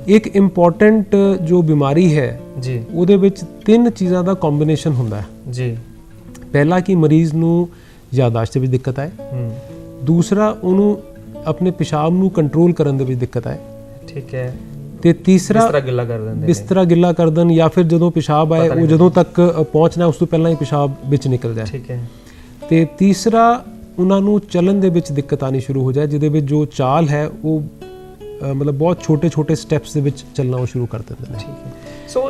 ਇੱਕ ਇੰਪੋਰਟੈਂਟ ਜੋ ਬਿਮਾਰੀ ਹੈ ਜੀ, ਉਹਦੇ ਵਿੱਚ 3 ਚੀਜ਼ਾਂ ਦਾ ਕੰਬੀਨੇਸ਼ਨ ਹੁੰਦਾ ਹੈ ਜੀ। ਪਹਿਲਾ ਕਿ ਮਰੀਜ਼ ਨੂੰ ਯਾਦਾਸ਼ਤ ਵਿੱਚ ਦਿੱਕਤ ਆਏ, ਦੂਸਰਾ ਉਹਨੂੰ ਆਪਣੇ ਪਿਸ਼ਾਬ ਨੂੰ ਕੰਟਰੋਲ ਕਰਨ ਦੇ ਵਿੱਚ ਦਿੱਕਤ ਆਏ, ਠੀਕ ਹੈ, ਤੇ ਤੀਸਰਾ ਬਿਸਤਰਾ ਗਿੱਲਾ ਕਰ ਦੇਣ ਜਾਂ ਫਿਰ ਜਦੋਂ ਪਿਸ਼ਾਬ ਆਏ ਉਹ ਜਦੋਂ ਤੱਕ ਪਹੁੰਚਣਾ ਉਸ ਤੋਂ ਪਹਿਲਾਂ ਹੀ ਪਿਸ਼ਾਬ ਵਿੱਚ ਨਿਕਲ ਜਾਏ, ਠੀਕ ਹੈ, ਤੇ ਤੀਸਰਾ ਉਹਨਾਂ ਨੂੰ ਚੱਲਣ ਦੇ ਵਿੱਚ ਦਿੱਕਤ ਆਣੀ ਸ਼ੁਰੂ ਹੋ ਜਾਏ ਜਿਹਦੇ ਵਿੱਚ ਜੋ ਚਾਲ ਹੈ ਉਹ ਮਤਲਬ ਬਹੁਤ ਛੋਟੇ ਸਟੈਪਸ ਦੇ ਵਿੱਚ ਚੱਲਣਾ ਉਹ ਸ਼ੁਰੂ ਕਰ ਦਿੰਦੇ ਨੇ। ਠੀਕ ਹੈ। ਸੋ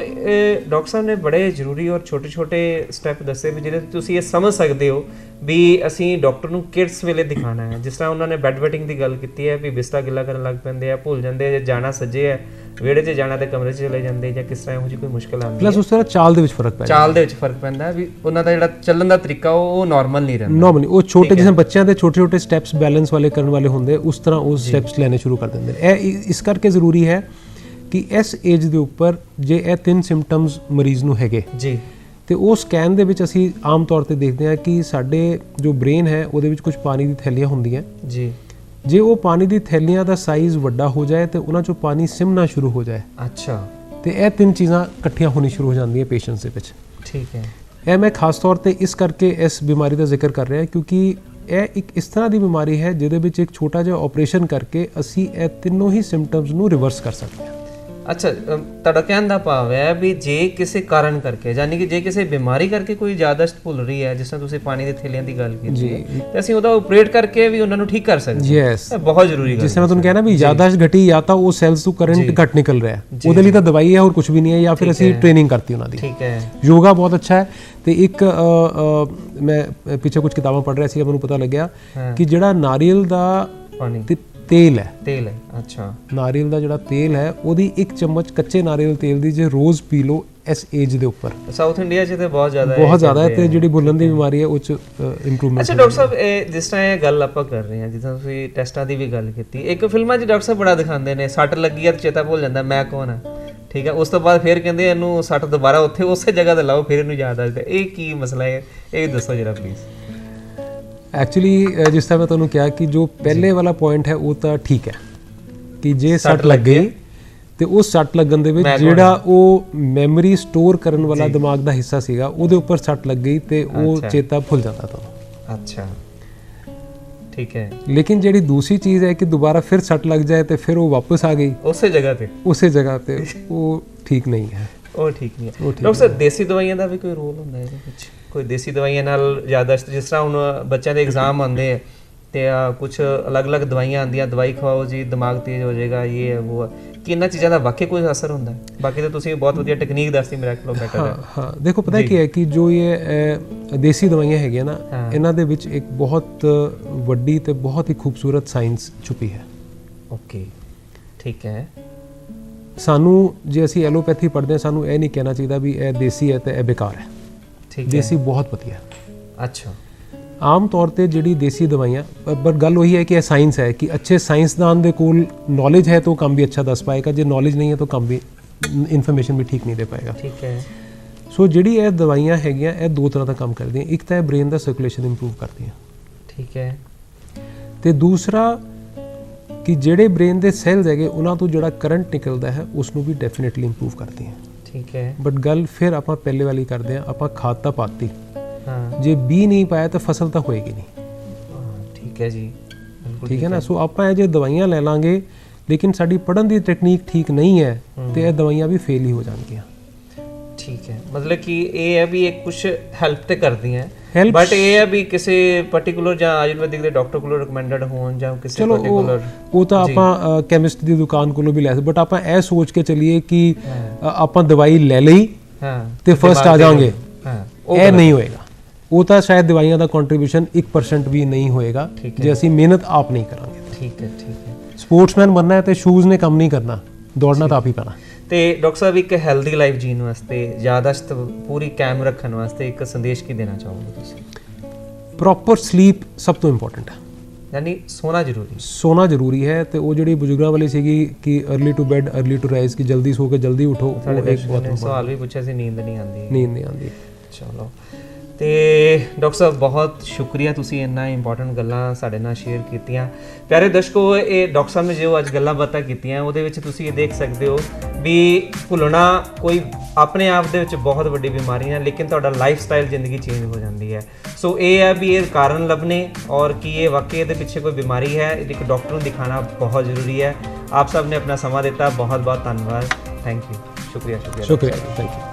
ਡਾਕਟਰ ਸਾਹਿਬ ਨੇ ਬੜੇ ਜ਼ਰੂਰੀ ਔਰ ਛੋਟੇ ਸਟੈਪ ਦੱਸੇ ਵੀ ਜਿਹੜੇ ਤੁਸੀਂ ਇਹ ਸਮਝ ਸਕਦੇ ਹੋ ਵੀ ਅਸੀਂ ਡਾਕਟਰ ਨੂੰ ਕਿਸ ਵੇਲੇ ਦਿਖਾਣਾ ਹੈ। ਜਿਸ ਤਰ੍ਹਾਂ ਉਹਨਾਂ ਨੇ ਬੈੱਡ ਵੈਟਿੰਗ ਦੀ ਗੱਲ ਕੀਤੀ ਹੈ ਵੀ ਬਿਸਤਰਾ ਗਿੱਲਾ ਕਰਨ ਲੱਗ ਪੈਂਦੇ ਆ, ਭੁੱਲ ਜਾਂਦੇ ਆ, ਜੇ ਜਾਣਾ ਸੱਜੇ ਹੈ ਵਿਹੜੇ 'ਚ ਜਾਣਾ ਤੇ ਕਮਰੇ 'ਚ ਚਲੇ ਜਾਂਦੇ, ਜਾਂ ਕਿਸ ਤਰ੍ਹਾਂ ਇਹੋ ਜਿਹੀ ਕੋਈ ਮੁਸ਼ਕਲ ਆਉਂਦੀ ਹੈ। ਪਲੱਸ ਉਸ ਤਰ੍ਹਾਂ ਚਾਲ ਦੇ ਵਿੱਚ ਫਰਕ ਪੈਂਦਾ ਵੀ ਉਹਨਾਂ ਦਾ ਜਿਹੜਾ ਚੱਲਣ ਦਾ ਤਰੀਕਾ ਉਹ ਨਾਰਮਲ ਨਹੀਂ ਰਹਿੰਦਾ। ਨਾਰਮਲੀ ਉਹ ਛੋਟੇ ਜਿਵੇਂ ਬੱਚਿਆਂ ਦੇ ਛੋਟੇ ਸਟੈਪਸ ਬੈਲੈਂਸ ਵਾਲੇ ਕਰਨ ਵਾਲੇ ਹੁੰਦੇ ਉਸ ਤਰ੍ਹਾਂ ਉਹ ਸਟੈਪਸ ਲੈਣੇ ਸ਼ੁਰੂ ਕਰ ਦਿੰਦੇ ਨੇ। ਇਹ ਇਸ ਕਰਕੇ ਜ਼ਰੂਰੀ ਹੈ ਕਿ ਇਸ ਏਜ ਦੇ ਉੱਪਰ ਜੇ ਇਹ 3 ਸਿੰਪਟਮਸ ਮਰੀਜ਼ ਨੂੰ ਹੈਗੇ ਜੀ ਤੇ ਉਹ ਸਕੈਨ ਦੇ ਵਿੱਚ ਅਸੀਂ ਆਮ ਤੌਰ ਤੇ ਦੇਖਦੇ ਹਾਂ ਕਿ ਸਾਡੇ ਜੋ ਬ੍ਰੇਨ ਹੈ ਉਹਦੇ ਵਿੱਚ ਕੁਝ ਪਾਣੀ ਦੀ ਥੈਲੀਆਂ ਹੁੰਦੀਆਂ ਜੀ। ਜੇ ਉਹ ਪਾਣੀ ਦੀ ਥੈਲੀਆਂ ਦਾ ਸਾਈਜ਼ ਵੱਡਾ ਹੋ ਜਾਏ ਤੇ ਉਹਨਾਂ ਚੋਂ ਪਾਣੀ ਸਿਮਣਾ ਸ਼ੁਰੂ ਹੋ ਜਾਏ, ਅੱਛਾ, ਤੇ ਇਹ 3 ਚੀਜ਼ਾਂ ਇਕੱਠੀਆਂ ਹੋਣੀ ਸ਼ੁਰੂ ਹੋ ਜਾਂਦੀਆਂ ਪੇਸ਼ੈਂਟਸ ਦੇ ਵਿੱਚ। ਠੀਕ ਹੈ। ਇਹ ਮੈਂ ਖਾਸ ਤੌਰ ਤੇ ਇਸ ਕਰਕੇ ਇਸ ਬਿਮਾਰੀ ਦਾ ਜ਼ਿਕਰ ਕਰ ਰਿਹਾ ਕਿਉਂਕਿ ਇਹ ਇੱਕ ਇਸ ਤਰ੍ਹਾਂ ਦੀ ਬਿਮਾਰੀ ਹੈ ਜਿਹਦੇ ਵਿੱਚ ਇੱਕ ਛੋਟਾ ਜਿਹਾ ਆਪਰੇਸ਼ਨ ਕਰਕੇ ਅਸੀਂ ਇਹ ਤਿੰਨੋਂ ਹੀ ਸਿੰਪਟਮਸ ਨੂੰ ਰਿਵਰਸ ਕਰ ਸਕਦੇ ਹਾਂ। ਅੱਛਾ, ਤੁਹਾਡਾ ਕਹਿਣ ਦਾ ਭਾਵ ਹੈ ਵੀ ਜੇ ਕਿਸੇ ਕਾਰਨ ਕਰਕੇ, ਯਾਨੀ ਕਿ ਜੇ ਕਿਸੇ ਬਿਮਾਰੀ ਕਰਕੇ ਕੋਈ ਯਾਦਾਸ਼ਤ ਭੁੱਲ ਰਹੀ ਹੈ, ਜਿਸ ਤਰ੍ਹਾਂ ਤੁਸੀਂ ਪਾਣੀ ਦੇ ਥੈਲਿਆਂ ਦੀ ਗੱਲ ਕੀਤੀ ਹੈ, ਤੇ ਅਸੀਂ ਉਹਦਾ ਆਪਰੇਟ ਕਰਕੇ ਵੀ ਉਹਨਾਂ ਨੂੰ ਠੀਕ ਕਰ ਸਕਦੇ ਹਾਂ। ਯੈਸ, ਇਹ ਬਹੁਤ ਜ਼ਰੂਰੀ ਗੱਲ। ਜਿਸ ਤਰ੍ਹਾਂ ਤੁਹਾਨੂੰ ਕਹਿਣਾ ਵੀ ਯਾਦਾਸ਼ਤ ਘਟੀ ਜਾਂ ਤਾਂ ਉਹ ਸੈਲਸ ਤੋਂ ਕਰੰਟ ਘੱਟ ਨਿਕਲ ਰਿਹਾ ਹੈ, ਉਹਦੇ ਲਈ ਤਾਂ ਦਵਾਈ ਹੈ ਹੋਰ ਕੁਝ ਵੀ ਨਹੀਂ ਹੈ, ਜਾਂ ਫਿਰ ਅਸੀਂ ਟ੍ਰੇਨਿੰਗ ਕਰਤੀ ਉਹਨਾਂ ਦੀ। ਠੀਕ ਹੈ। ਯੋਗਾ ਬਹੁਤ ਅੱਛਾ ਹੈ। ਤੇ ਇੱਕ ਮੈਂ ਪਿੱਛੇ ਕੁਝ ਕਿਤਾਬਾਂ ਪੜ੍ਹ ਰਿਹਾ ਸੀ, ਮੈਨੂੰ ਪਤਾ ਲੱਗਿਆ ਕਿ ਜਿਹੜਾ ਨਾਰੀਅਲ ਦਾ ਤੇਲ ਹੈ, ਅੱਛਾ, ਨਾਰੀਅਲ ਦਾ ਜਿਹੜਾ ਤੇਲ ਹੈ ਉਹਦੀ 1 ਚਮਚ ਕੱਚੇ ਨਾਰੀਅਲ ਤੇਲ ਦੀ ਜੇ ਰੋਜ਼ ਪੀ ਲਓ ਇਸ ਏਜ ਦੇ ਉੱਪਰ, ਸਾਊਥ ਇੰਡੀਆ 'ਚ ਤੇ ਬਹੁਤ ਜ਼ਿਆਦਾ ਹੈ ਤੇ ਜਿਹੜੀ ਬੁਲੰਦ ਦੀ ਬਿਮਾਰੀ ਹੈ ਉਹ 'ਚ ਇੰਪਰੂਵਮੈਂਟ। ਅੱਛਾ ਡਾਕਟਰ ਸਾਹਿਬ, ਇਹ ਜਿਸ ਤਰ੍ਹਾਂ ਇਹ ਗੱਲ ਆਪਾਂ ਕਰ ਰਹੇ ਹਾਂ, ਜਿੱਦਾਂ ਤੁਸੀਂ ਟੈਸਟਾਂ ਦੀ ਵੀ ਗੱਲ ਕੀਤੀ, ਇੱਕ ਫਿਲਮਾਂ 'ਚ ਡਾਕਟਰ ਸਾਹਿਬ ਬੜਾ ਦਿਖਾਉਂਦੇ ਨੇ, ਸੱਟ ਲੱਗੀ ਹੈ ਤੇ ਚੇਤਾ ਭੁੱਲ ਜਾਂਦਾ ਮੈਂ ਕੌਣ ਹਾਂ, ਠੀਕ ਹੈ, ਉਸ ਤੋਂ ਬਾਅਦ ਫਿਰ ਕਹਿੰਦੇ ਇਹਨੂੰ ਸੱਟ ਦੁਬਾਰਾ ਉੱਥੇ ਉਸੇ ਜਗ੍ਹਾ ਤੇ ਲਾਓ, ਫਿਰ ਇਹਨੂੰ ਯਾਦ ਆ ਜਾਂਦਾ। ਇਹ ਕੀ ਮਸਲਾ ਹੈ, ਇਹ ਦੱਸੋ ਜਰਾ ਪਲੀਜ਼। ਐਕਚੁਅਲੀ ਜਿਸ ਤਰ੍ਹਾਂ ਮੈਂ ਤੁਹਾਨੂੰ ਕਿਹਾ ਕਿ ਜੋ ਪਹਿਲੇ ਵਾਲਾ ਪੁਆਇੰਟ ਹੈ ਉਹ ਤਾਂ ਠੀਕ ਹੈ ਕਿ ਜੇ ਸੱਟ ਲੱਗ ਗਈ ਤੇ ਉਸ ਸੱਟ ਲੱਗਣ ਦੇ ਵਿੱਚ ਜਿਹੜਾ ਉਹ ਮੈਮਰੀ ਸਟੋਰ ਕਰਨ ਵਾਲਾ ਦਿਮਾਗ ਦਾ ਹਿੱਸਾ ਸੀਗਾ ਉਹਦੇ ਉੱਪਰ ਸੱਟ ਲੱਗ ਗਈ ਤੇ ਉਹ ਚੇਤਾ ਭੁੱਲ ਜਾਂਦਾ ਤੁਹਾਨੂੰ। ਅੱਛਾ, ਠੀਕ ਹੈ। ਲੇਕਿਨ ਜਿਹੜੀ ਦੂਸਰੀ ਚੀਜ਼ ਹੈ ਕਿ ਦੁਬਾਰਾ ਫਿਰ ਸੱਟ ਲੱਗ ਜਾਏ ਤੇ ਫਿਰ ਉਹ ਵਾਪਸ ਆ ਗਈ ਉਸੇ ਜਗ੍ਹਾ ਤੇ, ਉਹ ਠੀਕ ਨਹੀਂ ਹੈ। ਉਹ ਠੀਕ ਨਹੀਂ ਹੈ। ਡਾਕਟਰ ਸਾਹਿਬ, ਦੇਸੀ ਦਵਾਈਆਂ ਦਾ ਵੀ ਕੋਈ ਰੋਲ ਹੁੰਦਾ ਹੈ ਇਹਦੇ ਵਿੱਚ? ਕੋਈ ਦੇਸੀ ਦਵਾਈਆਂ ਨਾਲ ਯਾਦਾਸ਼ਤ, ਜਿਸ ਤਰ੍ਹਾਂ ਹੁਣ ਬੱਚਿਆਂ ਦੇ ਐਗਜ਼ਾਮ ਆਉਂਦੇ ਹੈ ਤੇ ਕੁਝ ਅਲੱਗ-ਅਲੱਗ ਦਵਾਈਆਂ ਆਉਂਦੀਆਂ, ਦਵਾਈ ਖਵਾਓ ਜੀ ਦਿਮਾਗ ਤੇਜ਼ ਹੋ ਜਾਏਗਾ, ਇਹ ਹੈ ਉਹ ਹੈ, ਕਿ ਇਹਨਾਂ ਚੀਜ਼ਾਂ ਦਾ ਵਾਕਈ ਕੋਈ ਅਸਰ ਹੁੰਦਾ ਹੈ? ਬਾਕੀ ਤਾਂ ਤੁਸੀਂ ਬਹੁਤ ਵਧੀਆ ਟੈਕਨੀਕ ਦੱਸੀ, ਮਿਰਾਕਲ ਬੈਟਰ ਹੈ। ਹਾਂ, ਦੇਖੋ ਪਤਾ ਕੀ ਹੈ ਕਿ ਜੋ ਇਹ ਦੇਸੀ ਦਵਾਈਆਂ ਹੈਗੀਆਂ ਨਾ, ਇਹਨਾਂ ਦੇ ਵਿੱਚ ਇੱਕ ਬਹੁਤ ਵੱਡੀ ਤੇ ਬਹੁਤ ਹੀ ਖੂਬਸੂਰਤ ਸਾਇੰਸ ਛੁਪੀ ਹੈ। ਓਕੇ, ਠੀਕ ਹੈ। ਸਾਨੂੰ ਜੇ ਅਸੀਂ ਐਲੋਪੈਥੀ ਪੜ੍ਹਦੇ ਹਾਂ, ਸਾਨੂੰ ਇਹ ਨਹੀਂ ਕਹਿਣਾ ਚਾਹੀਦਾ ਵੀ ਇਹ ਦੇਸੀ ਹੈ ਤੇ ਇਹ ਬੇਕਾਰ ਹੈ। ਠੀਕ ਹੈ, ਦੇਸੀ ਬਹੁਤ ਵਧੀਆ। ਅੱਛਾ, ਆਮ ਤੌਰ ਤੇ ਜਿਹੜੀ ਦੇਸੀ ਦਵਾਈਆਂ, ਪਰ ਗੱਲ ਉਹੀ ਹੈ ਕਿ ਇਹ ਸਾਇੰਸ ਹੈ ਕਿ ਅੱਛੇ ਸਾਇੰਸਦਾਨ ਦੇ ਕੋਲ ਨੌਲੇਜ ਹੈ ਤਾਂ ਉਹ ਕੰਮ ਵੀ ਅੱਛਾ ਦੱਸ ਪਾਏਗਾ, ਜੇ ਨੌਲੇਜ ਨਹੀਂ ਹੈ ਤਾਂ ਕੰਮ ਵੀ, ਇਨਫੋਰਮੇਸ਼ਨ ਵੀ ਠੀਕ ਨਹੀਂ ਦੇ ਪਾਏਗਾ। ਠੀਕ ਹੈ। ਸੋ ਜਿਹੜੀ ਇਹ ਦਵਾਈਆਂ ਹੈਗੀਆਂ ਇਹ ਦੋ ਤਰ੍ਹਾਂ ਦਾ ਕੰਮ ਕਰਦੀਆਂ, ਇੱਕ ਤਾਂ ਇਹ ਬ੍ਰੇਨ ਦਾ ਸਰਕੂਲੇਸ਼ਨ ਇੰਪਰੂਵ ਕਰਦੀਆਂ, ਠੀਕ ਹੈ, ਤੇ ਦੂਸਰਾ ਕਿ ਜਿਹੜੇ ਬ੍ਰੇਨ ਦੇ ਸੈੱਲਸ ਹੈਗੇ ਉਹਨਾਂ ਤੋਂ ਜਿਹੜਾ ਕਰੰਟ ਨਿਕਲਦਾ ਹੈ ਉਸ ਨੂੰ ਵੀ ਡੈਫੀਨਿਟਲੀ ਇੰਪਰੂਵ ਕਰਦੀਆਂ। ਠੀਕ ਹੈ। ਬਟ ਗੱਲ ਫਿਰ ਆਪਾਂ ਪਹਿਲੇ ਵਾਲੀ ਕਰਦੇ ਹਾਂ, ਆਪਾਂ ਖਾਦ ਤਾਂ ਪਾਤੀ, ਹਾਂ, ਜੇ ਬੀ ਨਹੀਂ ਪਾਇਆ ਤਾਂ ਫਸਲ ਤਾਂ ਹੋਏਗੀ ਨਹੀਂ। ਠੀਕ ਹੈ ਜੀ, ਬਿਲਕੁਲ ਠੀਕ ਹੈ ਨਾ। ਸੋ ਆਪਾਂ ਇਹ ਜੇ ਦਵਾਈਆਂ ਲੈ ਲਾਂਗੇ ਲੇਕਿਨ ਸਾਡੀ ਪੜ੍ਹਨ ਦੀ ਟੈਕਨੀਕ ਠੀਕ ਨਹੀਂ ਹੈ ਤੇ ਇਹ ਦਵਾਈਆਂ ਵੀ ਫੇਲ ਹੀ ਹੋ ਜਾਣਗੀਆਂ। ਠੀਕ ਹੈ, ਮਤਲਬ ਕਿ ਇਹ ਹੈ ਵੀ ਇਹ ਕੁਝ ਹੈਲਪ ਤੇ ਕਰਦੀਆਂ, ਬਟ ਇਹ ਹੈ ਵੀ ਕਿਸੇ ਪਾਰਟਿਕੂਲਰ ਜਾਂ ਆਯੁਰਵੈਦਿਕ ਦੇ ਡਾਕਟਰ ਕੋਲੋਂ ਰეკਮੈਂਡਡ ਹੋਣ ਜਾਂ ਕਿਸੇ ਪਾਰਟਿਕੂਲਰ, ਉਹ ਤਾਂ ਆਪਾਂ ਕੈਮਿਸਟ ਦੀ ਦੁਕਾਨ ਕੋਲੋਂ ਵੀ ਲੈ ਸਕਦੇ, ਬਟ ਆਪਾਂ ਇਹ ਸੋਚ ਕੇ ਚੱਲੀਏ ਕਿ ਆਪਾਂ ਦਵਾਈ ਲੈ ਲਈ ਤੇ ਫਸਟ ਆ ਜਾਵਾਂਗੇ, ਇਹ ਨਹੀਂ ਹੋਏਗਾ। ਉਹ ਤਾਂ ਸ਼ਾਇਦ ਦਵਾਈਆਂ ਦਾ ਕੰਟਰੀਬਿਊਸ਼ਨ 1% ਵੀ ਨਹੀਂ ਹੋਏਗਾ ਜੇ ਅਸੀਂ ਮਿਹਨਤ ਆਪ ਨਹੀਂ ਕਰਾਂਗੇ। ਠੀਕ ਹੈ, ਠੀਕ ਹੈ। ਸਪੋਰਟਸਮੈਨ ਬਣਨਾ ਹੈ ਤੇ ਸ਼ੂਜ਼ ਨੇ ਕੰਮ ਨਹੀਂ ਕਰਨਾ, ਦੌੜਨਾ ਤਾਂ ਆਪ ਹੀ ਪੈਣਾ। ਤੇ ਡਾਕਟਰ ਸਾਹਿਬ, ਇੱਕ ਹੈਲਦੀ ਲਾਈਫ ਜੀਣ ਵਾਸਤੇ, ਯਾਦਾਸ਼ਤ ਪੂਰੀ ਕਾਇਮ ਰੱਖਣ ਵਾਸਤੇ ਇੱਕ ਸੰਦੇਸ਼ ਕੀ ਦੇਣਾ ਚਾਹੋਗੇ ਤੁਸੀਂ? ਪ੍ਰੋਪਰ ਸਲੀਪ ਸਭ ਤੋਂ ਇੰਪੋਰਟੈਂਟ ਹੈ, ਯਾਨੀ ਸੋਣਾ ਜ਼ਰੂਰੀ, ਸੋਣਾ ਜ਼ਰੂਰੀ ਹੈ। ਤੇ ਉਹ ਜਿਹੜੀ ਬਜ਼ੁਰਗਾਂ ਵਾਲੀ ਸੀਗੀ ਕਿ early to bed early to rise, ਕਿ ਜਲਦੀ ਸੋ ਕੇ ਜਲਦੀ ਉਠੋ, ਉਹ ਇੱਕ ਬਹੁਤ ਸਵਾਲ ਵੀ ਪੁੱਛਿਆ ਸੀ, ਨੀਂਦ ਨਹੀਂ ਆਉਂਦੀ। ਚਲੋ, ਤੇ ਡਾਕਟਰ ਸਾਹਿਬ ਬਹੁਤ ਸ਼ੁਕਰੀਆ, ਤੁਸੀਂ ਇੰਨਾ ਇੰਪੋਰਟੈਂਟ ਗੱਲਾਂ ਸਾਡੇ ਨਾਲ ਸ਼ੇਅਰ ਕੀਤੀਆਂ। ਪਿਆਰੇ ਦਰਸ਼ਕੋ, ਇਹ ਡਾਕਟਰ ਸਾਹਿਬ ਨੇ ਜੋ ਅੱਜ ਗੱਲਾਂ ਬਾਤਾਂ ਕੀਤੀਆਂ ਉਹਦੇ ਵਿੱਚ ਤੁਸੀਂ ਇਹ ਦੇਖ ਸਕਦੇ ਹੋ ਵੀ ਭੁੱਲਣਾ ਕੋਈ ਆਪਣੇ ਆਪ ਦੇ ਵਿੱਚ ਬਹੁਤ ਵੱਡੀ ਬਿਮਾਰੀ ਹੈ, ਲੇਕਿਨ ਤੁਹਾਡਾ ਲਾਈਫ ਸਟਾਈਲ ਜ਼ਿੰਦਗੀ ਚੇਂਜ ਹੋ ਜਾਂਦੀ ਹੈ। ਸੋ ਇਹ ਹੈ ਵੀ ਇਹ ਕਾਰਨ ਲੱਭਣੇ ਔਰ ਕੀ ਇਹ ਵਾਕਈ ਇਹਦੇ ਪਿੱਛੇ ਕੋਈ ਬਿਮਾਰੀ ਹੈ, ਇੱਕ ਡਾਕਟਰ ਨੂੰ ਦਿਖਾਣਾ ਬਹੁਤ ਜ਼ਰੂਰੀ ਹੈ। ਆਪ ਸਭ ਨੇ ਆਪਣਾ ਸਮਾਂ ਦਿੱਤਾ, ਬਹੁਤ ਬਹੁਤ ਧੰਨਵਾਦ। ਥੈਂਕ ਯੂ, ਸ਼ੁਕਰੀਆ। Thank you.